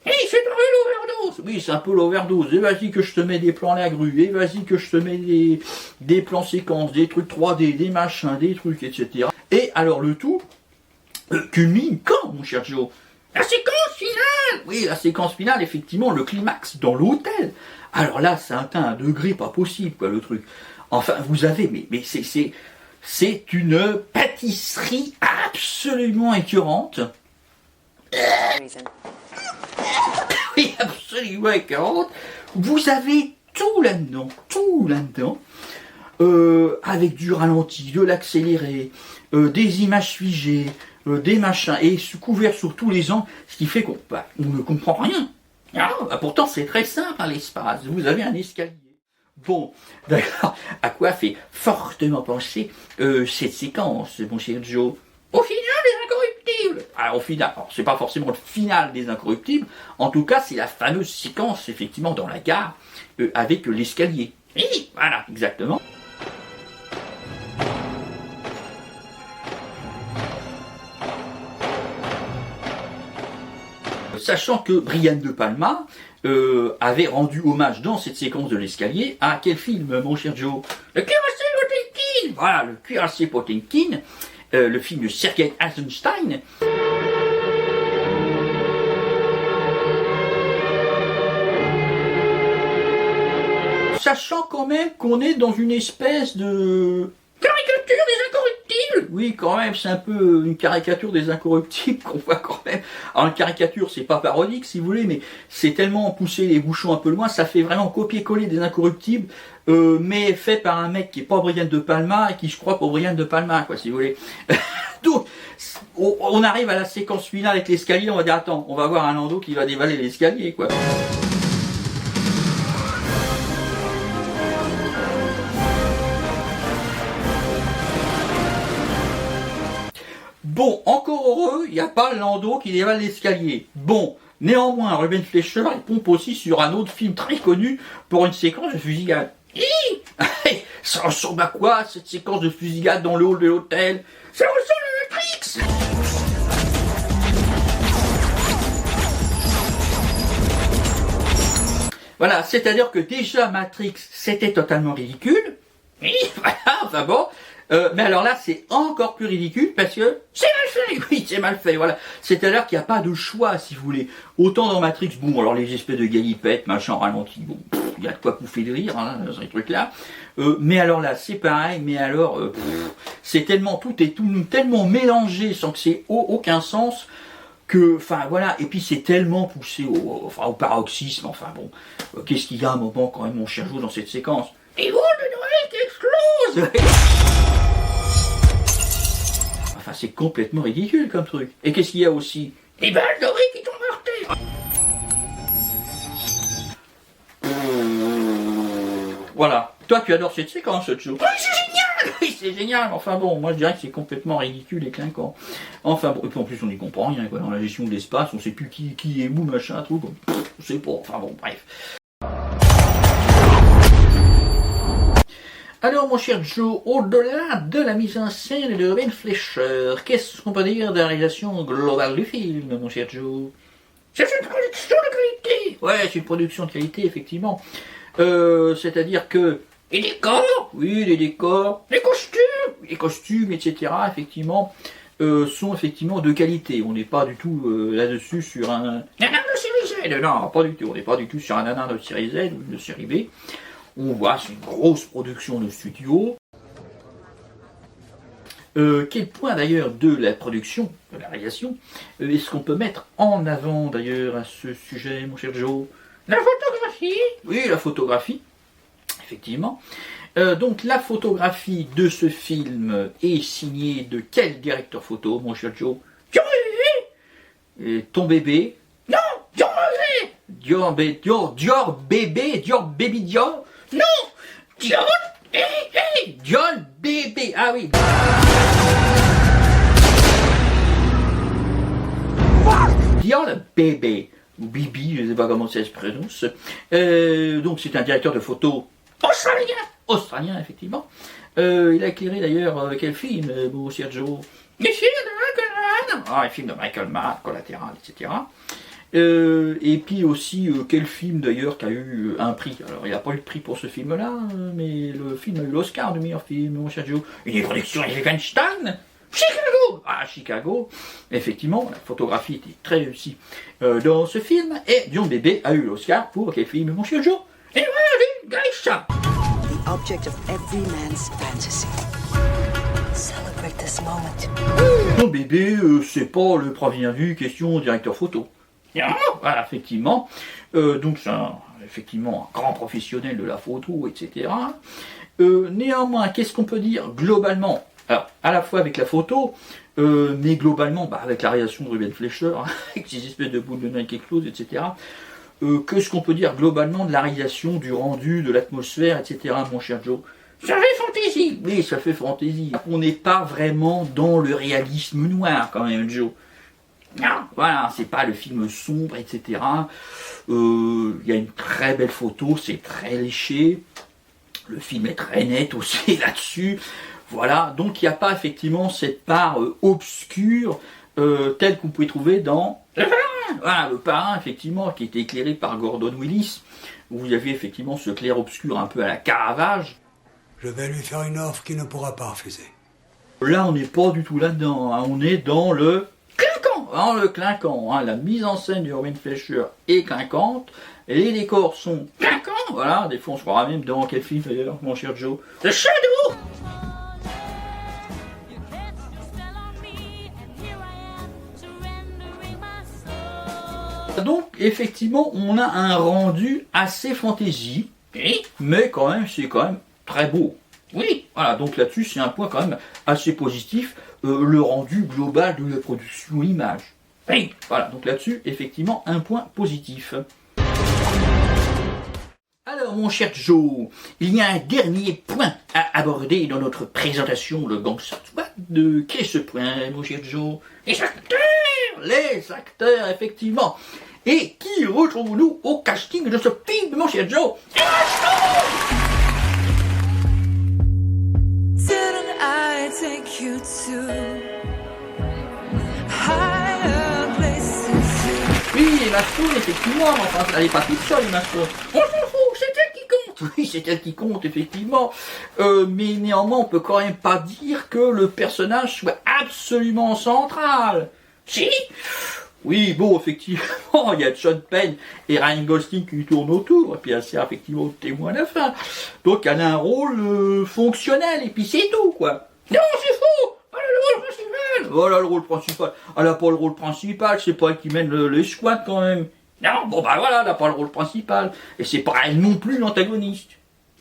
Et c'est pas l'overdose. Oui, c'est un peu l'overdose. Et vas-y que je te mets des plans à la grue, et vas-y que je te mets des plans séquences, des trucs 3D, des machins, des trucs etc. Et alors le tout culmine quand, mon cher Joe? La séquence finale. Oui, la séquence finale, effectivement, le climax dans l'hôtel. Alors là, ça atteint un degré pas possible, quoi, le truc. Enfin, vous avez, mais c'est une pâtisserie absolument écœurante. Oui, absolument écœurante. Vous avez tout là-dedans, avec du ralenti, de l'accéléré, des images figées, des machins, et couvert sur tous les angles, ce qui fait qu'on ne comprend rien. Ah, pourtant, c'est très simple, hein, l'espace. Vous avez un escalier. Bon, d'accord. À quoi fait fortement penser cette séquence, mon cher Joe? Au final des Incorruptibles. Alors, au final, c'est pas forcément le final des Incorruptibles. En tout cas, c'est la fameuse séquence, effectivement, dans la gare, avec l'escalier. Oui, voilà, exactement. Sachant que Brian De Palma avait rendu hommage dans cette séquence de l'escalier à quel film, mon cher Joe? Le Cuirassé Potemkin. Voilà, le Cuirassé Potemkin, le film de Sergei Eisenstein. sachant quand même qu'on est dans une espèce de caricature des incorruptibles. Oui, quand même, c'est un peu une caricature des incorruptibles qu'on voit quand même. Alors une caricature, c'est pas parodique si vous voulez, mais c'est tellement pousser les bouchons un peu loin, ça fait vraiment copier-coller des incorruptibles, mais fait par un mec qui est pas Brian De Palma et qui je crois pas Brian De Palma, quoi, si vous voulez. Donc, on arrive à la séquence finale avec l'escalier, on va dire attends, on va voir un Lando qui va dévaler l'escalier, quoi. Bon, encore heureux, il n'y a pas Lando qui dévale l'escalier. Bon, néanmoins, Ruben Fleischer, il pompe aussi sur un autre film très connu pour une séquence de fusillade. Ça ressemble à quoi, cette séquence de fusillade dans le hall de l'hôtel? Ça ressemble à Matrix. Voilà, c'est-à-dire que déjà Matrix, c'était totalement ridicule. Oui, voilà, enfin bon. Mais alors là, c'est encore plus ridicule parce que c'est mal fait. Oui, c'est mal fait, voilà. C'est-à-dire qu'il n'y a pas de choix, si vous voulez. Autant dans Matrix, bon, alors les espèces de galipettes, machin ralenti, bon, il y a de quoi pouffer de rire, hein, dans ces trucs-là. Mais alors là, c'est pareil, mais alors, c'est tellement, tout est tellement mélangé sans que c'est aucun sens que, enfin voilà, et puis c'est tellement poussé au paroxysme, enfin bon, qu'est-ce qu'il y a un moment quand même, mon cher Joe, dans cette séquence? Et vous, le Noël qui explose. Enfin, c'est complètement ridicule comme truc. Et qu'est-ce qu'il y a aussi? Les balles dorées qui tombent mortelles. Voilà. Toi, tu adores cette séquence, Joe. Oui, c'est génial. Oui, c'est génial. Enfin bon, moi je dirais que c'est complètement ridicule et clinquant. Enfin bon, et puis en plus on n'y comprend rien, quoi. Dans la gestion de l'espace, on sait plus qui est où, machin, truc. On sait pas. Enfin bon, bref. Alors mon cher Joe, au-delà de la mise en scène de Ruben Fleischer, qu'est-ce qu'on peut dire de la réalisation globale du film, mon cher Joe? C'est une production de qualité. Ouais, c'est une production de qualité, effectivement. C'est-à-dire que les décors, oui, les décors, les costumes, etc., effectivement, sont effectivement de qualité. On n'est pas du tout là-dessus sur un nanar de série Z. Non, pas du tout. On n'est pas du tout sur un nanar de série Z ou de série B. On voit, c'est une grosse production de studio. Quel point d'ailleurs de la production, de la réalisation, est-ce qu'on peut mettre en avant d'ailleurs à ce sujet, mon cher Joe? La photographie. Oui, la photographie, effectivement. Donc la photographie de ce film est signée de quel directeur photo, mon cher Joe? Dior bébé. Ton bébé? Non, Dior bébé. Dior baby Dior. Non, Dior bébé. Ah oui. Dior bébé. Ou Bibi, je ne sais pas comment ça se prononce. Donc c'est un directeur de photo australien effectivement. Il a éclairé d'ailleurs quel film, mon cher Joe? Les films de Michael Mann. Ah, les films de Michael Mann, Collatéral, etc. Et puis aussi quel film d'ailleurs qui a eu un prix. Alors il n'a pas eu de prix pour ce film-là, mais le film a eu l'Oscar du meilleur film, mon cher Joe. Une production Eisenstein. Chicago. Ah, Chicago. Effectivement, la photographie était très réussie dans ce film. Et Dion Bébé a eu l'Oscar pour quel film, mon cher Joe? Et voilà, Geisha. The object of every man's fantasy. Celebrate this moment. Dion Bébé, c'est pas le premier vu question directeur photo. Voilà, effectivement. Donc c'est effectivement un grand professionnel de la photo, etc. Néanmoins, qu'est-ce qu'on peut dire globalement? Alors, à la fois avec la photo, mais globalement, avec la réalisation de Ruben Fleischer, avec ces espèces de boules de neige qui explosent, etc. Qu'est-ce qu'on peut dire globalement de la réalisation, du rendu, de l'atmosphère, etc., mon cher Joe? Ça fait fantaisie. Oui, ça fait fantaisie. On n'est pas vraiment dans le réalisme noir, quand même, Joe. Non, voilà, c'est pas le film sombre, etc. Il y a une très belle photo, c'est très léché. Le film est très net aussi là-dessus. Voilà, donc il n'y a pas effectivement cette part obscure telle qu'on pouvait trouver dans Le Parrain. Voilà, Le Parrain, effectivement, qui était éclairé par Gordon Willis, où vous avez effectivement ce clair-obscur un peu à la Caravage. Je vais lui faire une offre qu'il ne pourra pas refuser. Là, on n'est pas du tout là-dedans, hein. On est dans le clinquant, la mise en scène de Ruben Fleischer est clinquante, les décors sont clinquants, voilà, des fois on se croira même dans quel film d'ailleurs, mon cher Joe? The Shadow! Donc effectivement on a un rendu assez fantaisie, mais quand même c'est quand même très beau. Oui, voilà, donc là-dessus c'est un point quand même assez positif, le rendu global de la production image. Oui, voilà, donc là-dessus effectivement un point positif. Alors mon cher Joe, il y a un dernier point à aborder dans notre présentation de Gangster Squad. Quel est ce point mon cher Joe? Les acteurs effectivement. Et qui retrouvons-nous au casting de ce film mon cher Joe? Didn't I take you to higher places? Oui, Emma Stone, effectivement, enfin, elle n'est pas toute seule, Emma Stone. On s'en fout, c'est elle qui compte. Oui, c'est elle qui compte, effectivement. Mais néanmoins, on peut quand même pas dire que le personnage soit absolument central. Si? Oui, bon, effectivement, il y a Sean Penn et Ryan Gosling qui tournent autour, et puis elle sert effectivement de témoin à la fin. Donc elle a un rôle fonctionnel, et puis c'est tout, quoi. Non, c'est faux! Elle a le rôle principal! Voilà le rôle principal. Elle n'a pas le rôle principal, c'est pas elle qui mène les squats quand même. Non, bon bah voilà, elle n'a pas le rôle principal. Et c'est pas elle non plus l'antagoniste.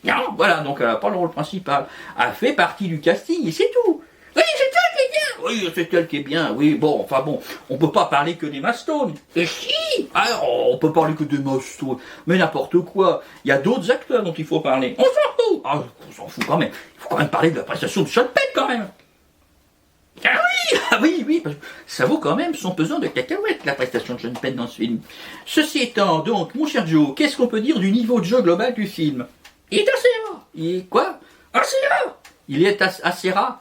Non, voilà, donc elle n'a pas le rôle principal. Elle fait partie du casting, et c'est tout. Oui, c'est elle qui est bien. Oui, c'est elle qui est bien. Oui, bon, enfin bon, on peut pas parler que d'Emma Stone. Et si, alors, on peut parler que d'Emma Stone. Mais n'importe quoi. Il y a d'autres acteurs dont il faut parler. On s'en fout. Ah, on s'en fout quand même. Il faut quand même parler de la prestation de Sean Penn quand même. Ah oui, parce que ça vaut quand même son pesant de cacahuètes, la prestation de Sean Penn dans ce film. Ceci étant, donc, mon cher Joe, qu'est-ce qu'on peut dire du niveau de jeu global du film? Il est assez rare. Il est quoi? Assez rare. Il est assez rare.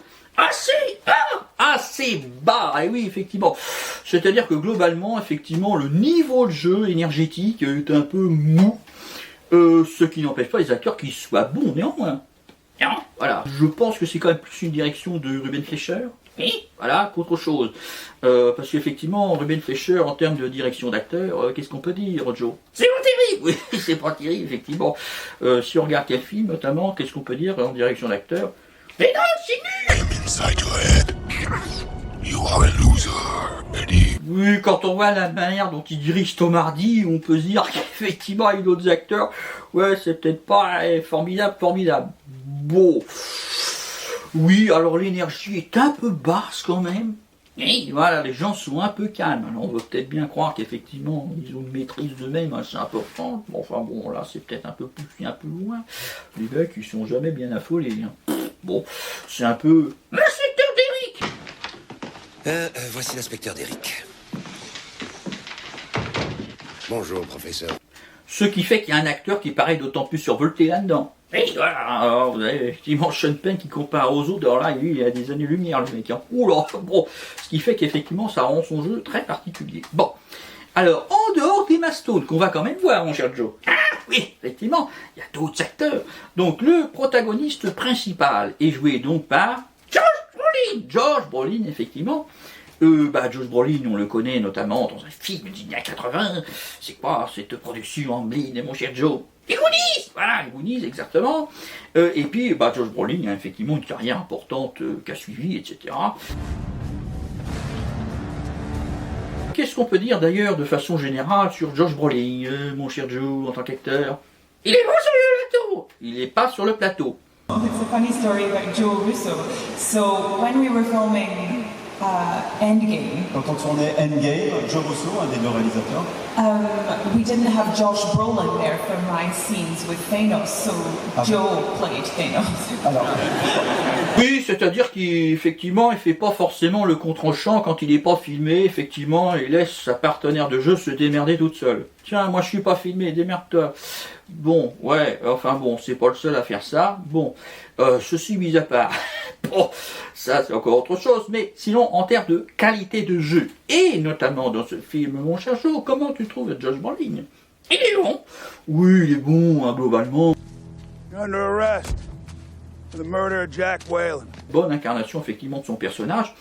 Assez bas, et oui, effectivement. C'est-à-dire que globalement, effectivement, le niveau de jeu énergétique est un peu mou, ce qui n'empêche pas les acteurs qu'ils soient bons néanmoins. Voilà, je pense que c'est quand même plus une direction de Ruben Fleischer, voilà, qu'autre chose. Parce qu'effectivement, Ruben Fleischer, en termes de direction d'acteur, qu'est-ce qu'on peut dire, Joe? C'est pas terrible. Oui, c'est pas terrible, effectivement. Si on regarde quel film, notamment, qu'est-ce qu'on peut dire en direction d'acteur? Mais non, c'est nul! Inside your head. You are a loser, Eddie. Oui, quand on voit la manière dont il dirige Tom Hardy, on peut se dire qu'effectivement, avec d'autres acteurs, ouais, c'est peut-être pas formidable. Bon. Oui, alors l'énergie est un peu basse quand même. Et voilà, les gens sont un peu calmes. Alors on veut peut-être bien croire qu'effectivement, ils ont une maîtrise d'eux-mêmes assez importante. Bon, enfin bon, là, c'est peut-être un peu poussé un peu loin. Les mecs, ils sont jamais bien affolés. Hein. Bon, c'est un peu... L'inspecteur Derrick! Voici l'inspecteur Derrick. Bonjour, professeur. Ce qui fait qu'il y a un acteur qui paraît d'autant plus survolté là-dedans. Et voilà, alors vous avez effectivement Sean Penn qui compare aux autres, alors là, lui, il a des années-lumière, le mec. Hein. Oula, bon, ce qui fait qu'effectivement, ça rend son jeu très particulier. Bon, alors, en dehors d'Emma Stone, qu'on va quand même voir, mon cher Joe. Ah, oui, effectivement, il y a d'autres acteurs. Donc, le protagoniste principal est joué donc par Josh Brolin. Josh Brolin, effectivement. Josh Brolin, on le connaît notamment dans un film des années 80. C'est quoi cette production en blind, mon cher Joe? Les Goonies! Voilà, les Goonies, exactement. Et puis, Josh Brolin a effectivement une carrière importante qu'a suivi, etc. Qu'est-ce qu'on peut dire d'ailleurs de façon générale sur Josh Brolin, mon cher Joe, en tant qu'acteur? Il est bon sur le plateau! Il n'est pas sur le plateau. It's a funny story about Joe Russo. So, when we were filming Endgame. Quand on tournait Endgame, Joe Russo, un des deux réalisateurs. We didn't have Josh Brolin there for my scenes with Thanos, so Joe played Thanos. Alors. Oui, c'est-à-dire qu'effectivement, il fait pas forcément le contre-champ quand il n'est pas filmé. Effectivement, il laisse sa partenaire de jeu se démerder toute seule. Tiens, moi je suis pas filmé, démerde-toi. Bon, ouais, enfin bon, c'est pas le seul à faire ça. Bon, ceci mis à part. Bon, ça c'est encore autre chose, mais sinon en termes de qualité de jeu, et notamment dans ce film, mon cher Joe, comment tu trouves Josh Brolin? Il est bon. Oui, il est bon, hein, globalement. You're under arrest for the murder of Jack Whalen. Bonne incarnation effectivement de son personnage,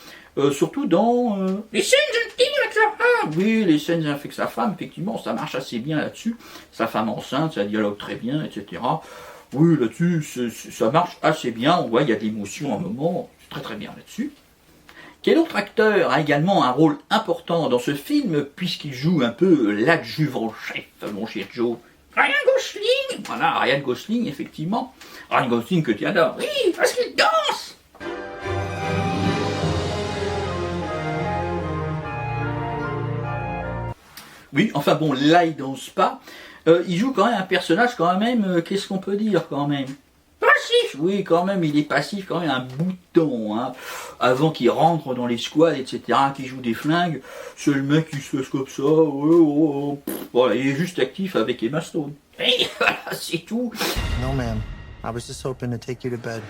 surtout dans les scènes intimes avec sa femme. oui, les scènes avec sa femme, effectivement, ça marche assez bien là-dessus. Sa femme enceinte, ça dialogue très bien, etc. Oui, là-dessus, ça marche assez bien. On voit, il y a de l'émotion à un moment, c'est très très bien là-dessus. Quel autre acteur a également un rôle important dans ce film, puisqu'il joue un peu l'adjuvant-chef, mon cher Joe? Ryan Gosling. Voilà, Ryan Gosling, effectivement. Ryan Gosling que tu adores. Oui, parce qu'il danse. Oui, enfin bon, là il danse pas. Il joue quand même un personnage quand même, qu'est-ce qu'on peut dire quand même? Passif. Oui, quand même, il est passif quand même un bout de temps, hein. Avant qu'il rentre dans les squads, etc., qu'il joue des flingues, c'est le mec qui se laisse comme ça, voilà, il est juste actif avec Emma Stone. Et voilà, c'est tout. No, ma'am. I was just hoping to take you to bed.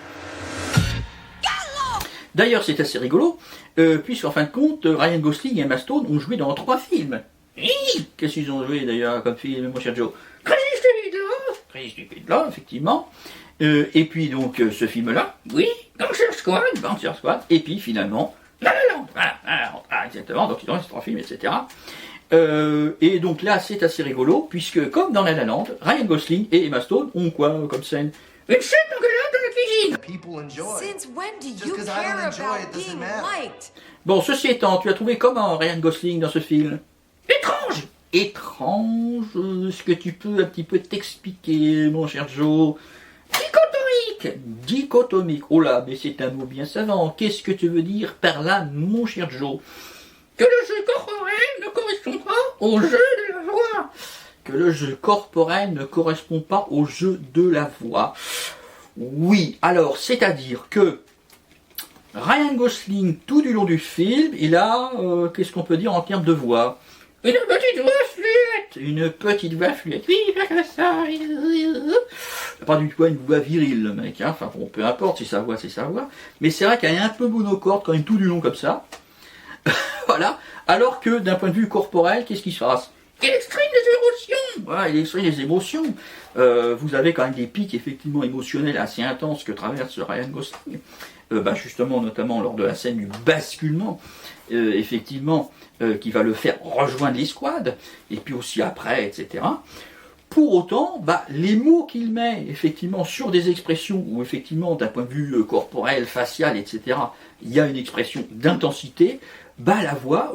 D'ailleurs, c'est assez rigolo, puisqu'en fin de compte, Ryan Gosling et Emma Stone ont joué dans 3 films. Qu'est-ce qu'ils ont joué d'ailleurs comme film, mon cher Joe? Crazy Stupid Love, effectivement. Et puis donc ce film-là, oui, Gangster Squad, et puis finalement, La La Land, voilà, exactement, donc ils ont ces 3 films, etc. Et donc là, c'est assez rigolo, puisque comme dans La La Land, Ryan Gosling et Emma Stone ont quoi comme scène? Une scène d'engueulade dans la cuisine. Since when do you care about being liked? Bon, ceci étant, tu as trouvé comment Ryan Gosling dans ce film? Étrange. Étrange, est-ce que tu peux un petit peu t'expliquer, mon cher Joe? Dichotomique. Oh là, mais c'est un mot bien savant. Qu'est-ce que tu veux dire par là, mon cher Joe? Que le jeu corporel ne correspond pas au jeu de la voix. Que le jeu corporel ne correspond pas au jeu de la voix. Oui, alors, c'est-à-dire que Ryan Gosling, tout du long du film, il a, qu'est-ce qu'on peut dire en termes de voix? Une petite voix fluette. Une petite voix fluette. Oui, comme ça. Pas du tout une voix virile, le mec. Hein. Enfin bon, peu importe, c'est sa voix, c'est sa voix. Mais c'est vrai qu'elle est un peu monocorde quand même tout du long comme ça. Voilà. Alors que d'un point de vue corporel, qu'est-ce qui se passe? Il exprime des émotions. Voilà, il exprime des émotions. Vous avez quand même des pics effectivement émotionnels assez intenses que traverse Ryan Gosling. Justement, notamment lors de la scène du basculement, effectivement, qui va le faire rejoindre les squads, et puis aussi après, etc. Pour autant, les mots qu'il met, effectivement, sur des expressions, où effectivement, d'un point de vue corporel, facial, etc., il y a une expression d'intensité, la voix,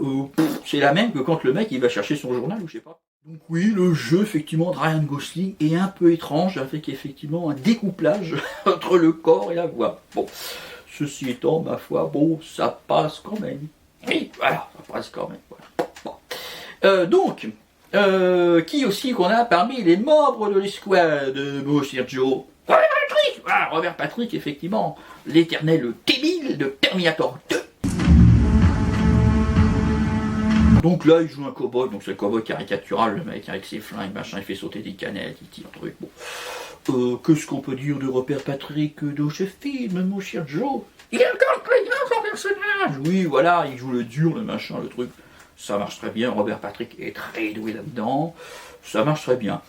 c'est la même que quand le mec, il va chercher son journal, ou je sais pas. Donc oui, le jeu, effectivement, de Ryan Gosling est un peu étrange, avec effectivement un découplage entre le corps et la voix. Bon, ceci étant, ma foi, bon, ça passe quand même. Oui, voilà, ça passe quand même. Voilà. Bon. Qui aussi qu'on a parmi les membres de l'escouade, mon cher Joe? Robert Patrick. Voilà, Robert Patrick, effectivement, l'éternel T-1000 de Terminator 2. Donc là, il joue un cow-boy, donc c'est le cow-boy caricatural, le mec avec ses flingues, machin, il fait sauter des canettes, il tire truc. Bon. Qu'est-ce qu'on peut dire de Robert Patrick dans ce film, mon cher Joe? Il est encore très bien son personnage. Oui, voilà, il joue le dur, le machin, le truc. Ça marche très bien. Robert Patrick est très doué là-dedans. Ça marche très bien.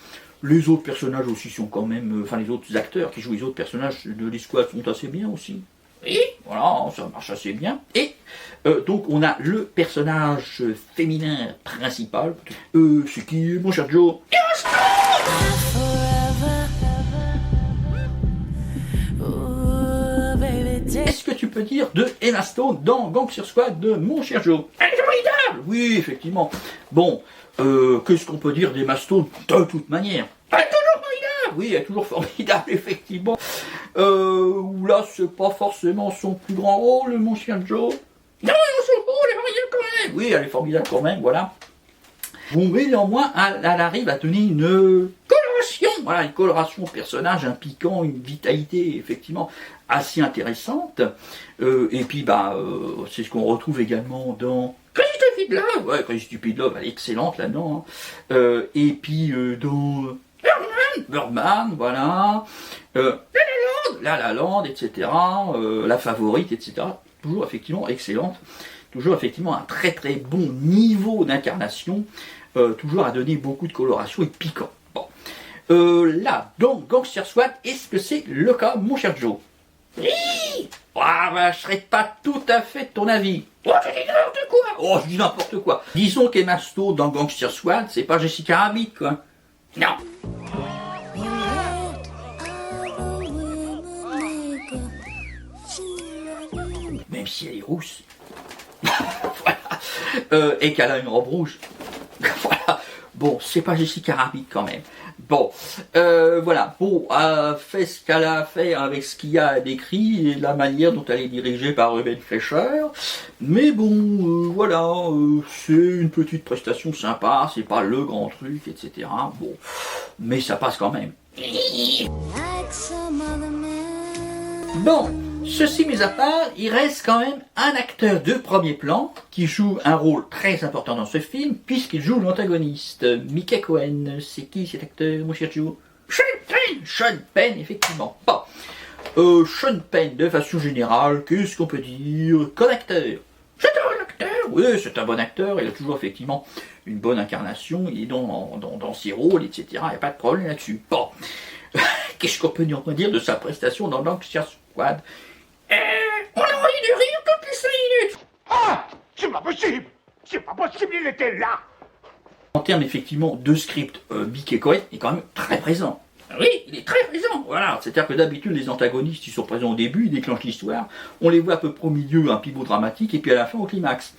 Les autres personnages aussi sont quand même... Enfin, les autres acteurs qui jouent les autres personnages de l'escouade sont assez bien aussi. Et voilà, ça marche assez bien. Et donc, on a le personnage féminin principal. C'est qui, mon cher Joe? Qu'est-ce que tu peux dire de Emma Stone dans Gangster Squad de mon cher Joe? Elle est formidable! Oui, effectivement. Bon, qu'est-ce qu'on peut dire d'Emma Stone de toute manière? Elle est toujours formidable! Oui, elle est toujours formidable, effectivement. Là, c'est pas forcément son plus grand rôle, mon cher Joe. Non, son rôle est formidable quand même! Oui, elle est formidable quand même, voilà. Bon, mais néanmoins, elle arrive à donner une coloration, voilà, une coloration au personnage, un piquant, une vitalité, effectivement, assez intéressante. Et puis, c'est ce qu'on retrouve également dans Crazy Stupid Love. Ouais, Crazy Stupid Love, elle est excellente là-dedans. Hein. Et puis, dans Birdman, voilà. La La Land, etc. La Favorite, etc. Toujours, effectivement, excellente. Toujours, effectivement, un très très bon niveau d'incarnation. Toujours à donner beaucoup de coloration et de piquant. Bon. Là, dans Gangster Squad, est-ce que c'est le cas, mon cher Joe? Oui. Ah, bah, je serais pas tout à fait de ton avis. Oh, je dis n'importe quoi. Oh, je dis n'importe quoi. Disons qu'Emma Stone dans Gangster Squad, c'est pas Jessica Rabbit, quoi. Non. Même si elle est rousse. Voilà. Et qu'elle a une robe rouge. Voilà. Bon, c'est pas Jessica Rabbit quand même. Bon, voilà. Bon, elle fait ce qu'elle a à faire avec ce qu'il y a à décrit et la manière dont elle est dirigée par Ruben Fleischer. Mais bon, voilà, c'est une petite prestation sympa, c'est pas le grand truc, etc. Bon, mais ça passe quand même. Bon, ceci mis à part, il reste quand même un acteur de premier plan qui joue un rôle très important dans ce film puisqu'il joue l'antagoniste. Mickey Cohen, c'est qui cet acteur, mon cher Joe? Sean Penn, effectivement. Bon, Sean Penn, de façon générale, qu'est-ce qu'on peut dire comme acteur? C'est un bon acteur, oui, c'est un bon acteur, il a toujours effectivement une bonne incarnation, il est dans ses rôles, etc. Il n'y a pas de problème là-dessus. Bon, qu'est-ce qu'on peut dire de sa prestation dans Gangster Squad? On a envie de rire toutes les 5 minutes. Ah! C'est pas possible! C'est pas possible, il était là! En termes effectivement de script, Mickey Cohen est quand même très présent. Oui, il est très présent, voilà. C'est-à-dire que d'habitude, les antagonistes, ils sont présents au début, ils déclenchent l'histoire, on les voit à peu près au milieu, un pivot dramatique, et puis à la fin, au climax.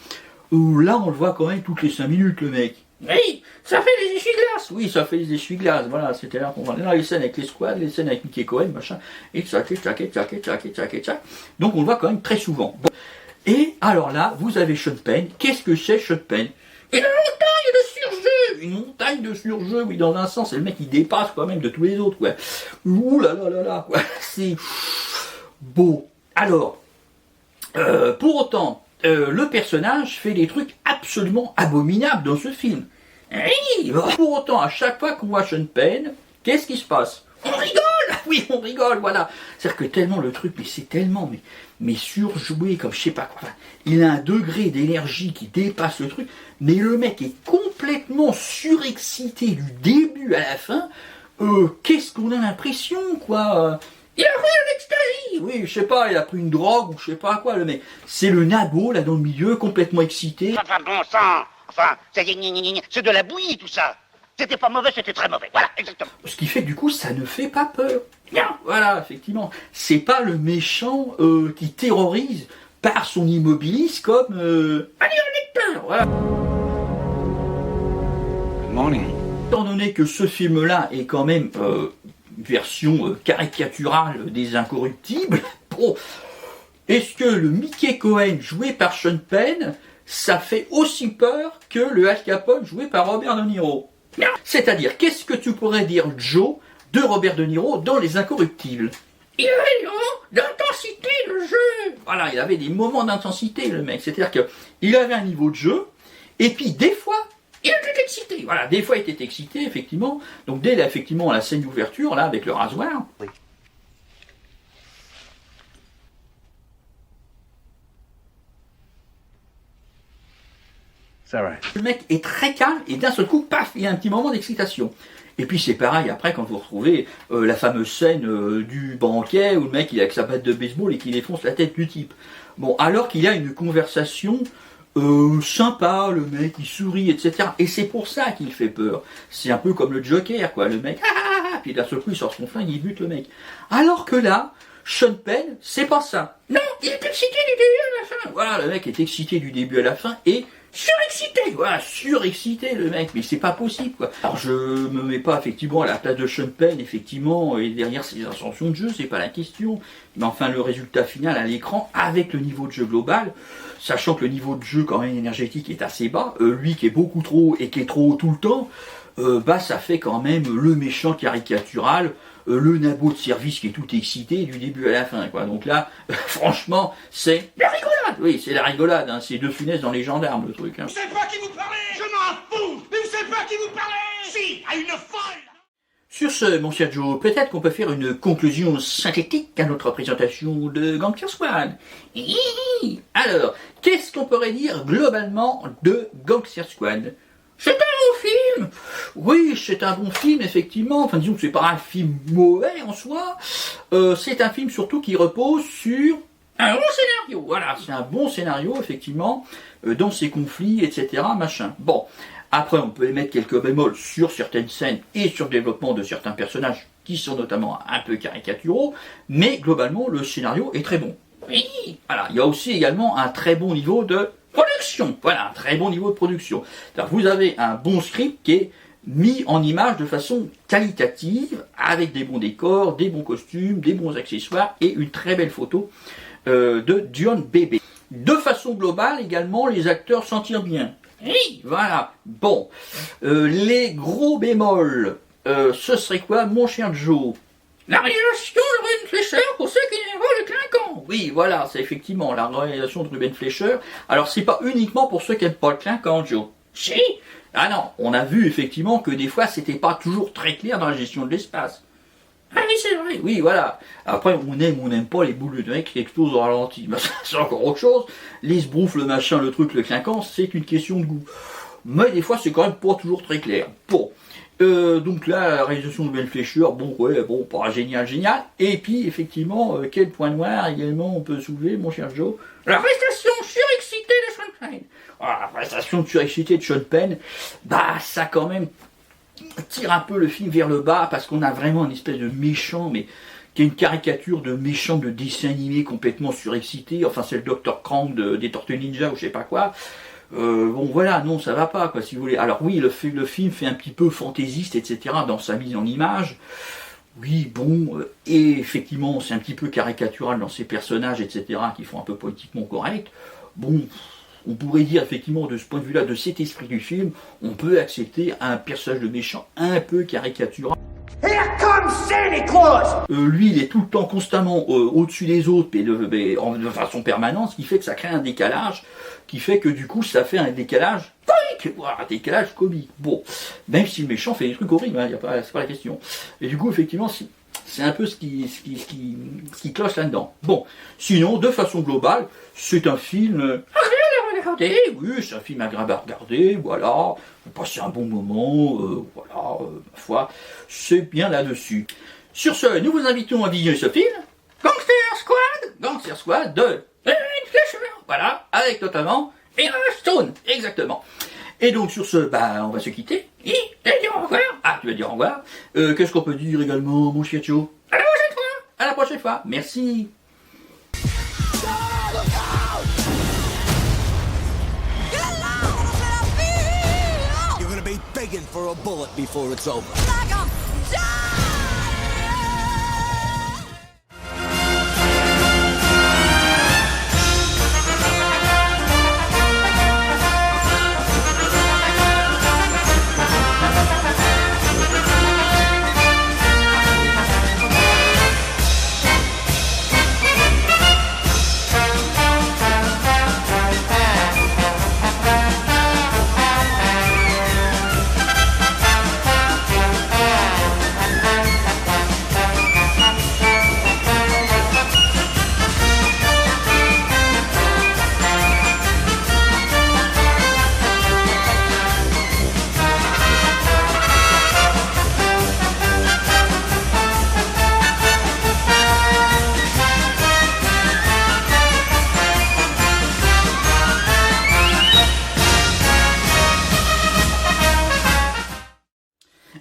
Là, on le voit quand même toutes les 5 minutes, le mec. Oui, ça fait les essuie-glaces. Oui, ça fait les essuie-glaces, voilà. C'est-à-dire qu'on va dans les scènes avec les squads, les scènes avec Mickey Cohen, machin, et tchac. Donc, on le voit quand même très souvent. Bon. Et alors là, vous avez Sean Penn. Qu'est-ce que c'est, Sean Penn? Une montagne de surjeu, oui, dans un sens, et le mec il dépasse quand même de tous les autres, quoi. Ouh là là là là, quoi. C'est beau. Alors, pour autant, le personnage fait des trucs absolument abominables dans ce film. Oui, pour autant, à chaque fois qu'on voit Sean Penn, qu'est-ce qui se passe? On rigole. Oui, on rigole, voilà. C'est-à-dire que tellement le truc, mais c'est tellement, mais surjoué, comme je sais pas quoi. Enfin, il a un degré d'énergie qui dépasse le truc, mais le mec est complètement surexcité du début à la fin. Qu'est-ce qu'on a l'impression, quoi. Il a pris un ecstasy. Oui, je sais pas, il a pris une drogue ou je sais pas quoi, le mec. C'est le nabo, là, dans le milieu, complètement excité. Enfin, bon sang! Enfin, c'est de la bouillie, tout ça! C'était pas mauvais, c'était très mauvais. Voilà, exactement. Ce qui fait que du coup, ça ne fait pas peur. Non, voilà, effectivement. C'est pas le méchant qui terrorise par son immobilisme comme Lecter. Voilà. Good morning. Étant donné que ce film-là est quand même une version caricaturale des Incorruptibles, bon, est-ce que le Mickey Cohen joué par Sean Penn, ça fait aussi peur que le Al Capone joué par Robert De Niro? C'est-à-dire, qu'est-ce que tu pourrais dire, Joe, de Robert De Niro dans Les Incorruptibles? Il avait des moments d'intensité, le jeu. Voilà, il avait des moments d'intensité, le mec. C'est-à-dire qu'il avait un niveau de jeu, et puis des fois, il était excité. Voilà, des fois, il était excité, effectivement. Donc, dès effectivement la scène d'ouverture, là, avec le rasoir. Oui. Le mec est très calme et d'un seul coup, paf, il y a un petit moment d'excitation. Et puis c'est pareil après quand vous retrouvez la fameuse scène du banquet où le mec il est avec sa batte de baseball et qu'il défonce la tête du type. Bon, alors qu'il y a une conversation sympa, le mec il sourit, etc. Et c'est pour ça qu'il fait peur. C'est un peu comme le Joker, quoi. Le mec, puis d'un seul coup il sort son flingue, il bute le mec. Alors que là, Sean Penn, c'est pas ça. Non, il est excité du début à la fin. Voilà, le mec est excité du début à la fin et surexcité, voilà, surexcité le mec, mais c'est pas possible, quoi. Alors je me mets pas effectivement à la place de Sean Penn, effectivement, et derrière ses ascensions de jeu, c'est pas la question. Mais enfin le résultat final à l'écran, avec le niveau de jeu global, sachant que le niveau de jeu quand même énergétique est assez bas, lui qui est beaucoup trop haut et qui est trop haut tout le temps, bah ça fait quand même le méchant caricatural, le nabo de service qui est tout excité du début à la fin, quoi. Donc là, franchement, c'est la rigolade. Oui, c'est la rigolade, hein. C'est De Funès dans Les Gendarmes, le truc. Hein. Vous savez pas à qui vous parlez? Je m'en fous. Mais vous savez pas à qui vous parlez? Si, à une folle. Sur ce, mon cher Joe, peut-être qu'on peut faire une conclusion synthétique à notre présentation de Gangster Squad. Alors, qu'est-ce qu'on pourrait dire globalement de Gangster Squad? C'est un bon film film. Oui, c'est un bon film, effectivement. Enfin, disons que c'est pas un film mauvais en soi. C'est un film surtout qui repose sur un bon scénario. Voilà, c'est un bon scénario, effectivement, dans ses conflits, etc., machin. Bon, après, on peut émettre quelques bémols sur certaines scènes et sur le développement de certains personnages qui sont notamment un peu caricaturaux, mais globalement, le scénario est très bon. Oui, voilà, il y a aussi également un très bon niveau de production. Voilà, un très bon niveau de production. Vous avez un bon script qui est mis en image de façon qualitative, avec des bons décors, des bons costumes, des bons accessoires et une très belle photo de Dion Bébé. De façon globale, également, les acteurs s'en tirent bien. Oui, voilà. Bon, les gros bémols, ce serait quoi, mon cher Joe? La réalisation de Ruben Fleischer, pour ceux qui n'aiment pas le clinquant. Oui, voilà, c'est effectivement la réalisation de Ruben Fleischer. Alors, c'est pas uniquement pour ceux qui n'aiment pas le clinquant, Joe. Si. Ah non, on a vu effectivement que des fois, c'était pas toujours très clair dans la gestion de l'espace. Ah oui, c'est vrai, oui, voilà. Après, on aime ou on n'aime pas les boules de mec qui explosent au ralenti. Ben, c'est encore autre chose. Les sbroufs, le machin, le truc, le clinquant, c'est une question de goût. Mais des fois, c'est quand même pas toujours très clair. Bon. Donc là, la réalisation de Ben Fleischer, bon, ouais, bon, pas génial. Et puis, effectivement, quel point noir également on peut soulever, mon cher Joe? La prestation surexcitée de Sean Penn. Ah, la prestation surexcitée de Sean Penn, bah, ça quand même tire un peu le film vers le bas, parce qu'on a vraiment une espèce de méchant, mais qui est une caricature de méchant de dessin animé complètement surexcité. Enfin, c'est le Dr. Krang des Tortues Ninja ou je sais pas quoi. Bon voilà, non, ça va pas, quoi, si vous voulez. Alors oui, le film fait un petit peu fantaisiste, etc., dans sa mise en image. Oui, bon, et effectivement, c'est un petit peu caricatural dans ses personnages, etc., qui font un peu politiquement correct. Bon, on pourrait dire, effectivement, de ce point de vue-là, de cet esprit du film, on peut accepter un personnage de méchant un peu caricatural. Here comes Santa Claus! Lui, il est tout le temps constamment au-dessus des autres, mais de façon permanente, ce qui fait que ça crée un décalage, qui fait que du coup, ça fait un décalage comique, voilà, un décalage comique. Bon, même si le méchant fait des trucs horribles, hein, c'est pas la question. Et du coup, effectivement, c'est un peu ce qui cloche là-dedans. Bon, sinon, de façon globale, c'est un film... Oui, c'est un film agréable à regarder, voilà, vous passez un bon moment, voilà, ma foi, c'est bien là-dessus. Sur ce, nous vous invitons à visionner ce film, Gangster Squad de Fleischer, voilà, avec notamment Emma Stone, exactement. Et donc sur ce, bah, on va se quitter, et dire au revoir. Ah, tu vas dire au revoir. Qu'est-ce qu'on peut dire également, mon cher Joe? À la prochaine fois. À la prochaine fois, merci. Begging for a bullet before it's over.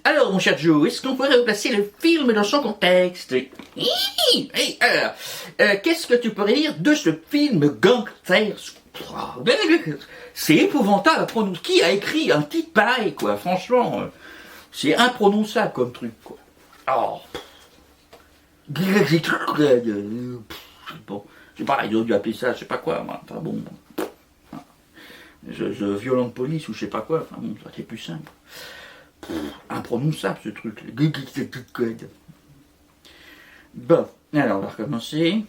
Alors, mon cher Joe, est-ce qu'on pourrait replacer le film dans son contexte? Alors, qu'est-ce que tu pourrais dire de ce film Gangster Squad? C'est épouvantable à prononcer. Qui a écrit un titre pareil, quoi? Franchement, c'est imprononçable comme truc, quoi. Oh. Bon, je sais pas, ils ont dû appeler ça, je sais pas quoi, moi. Enfin bon. Violent de police ou je sais pas quoi, enfin bon, ça c'est plus simple. Imprononçable ce truc. Bon, alors on va recommencer.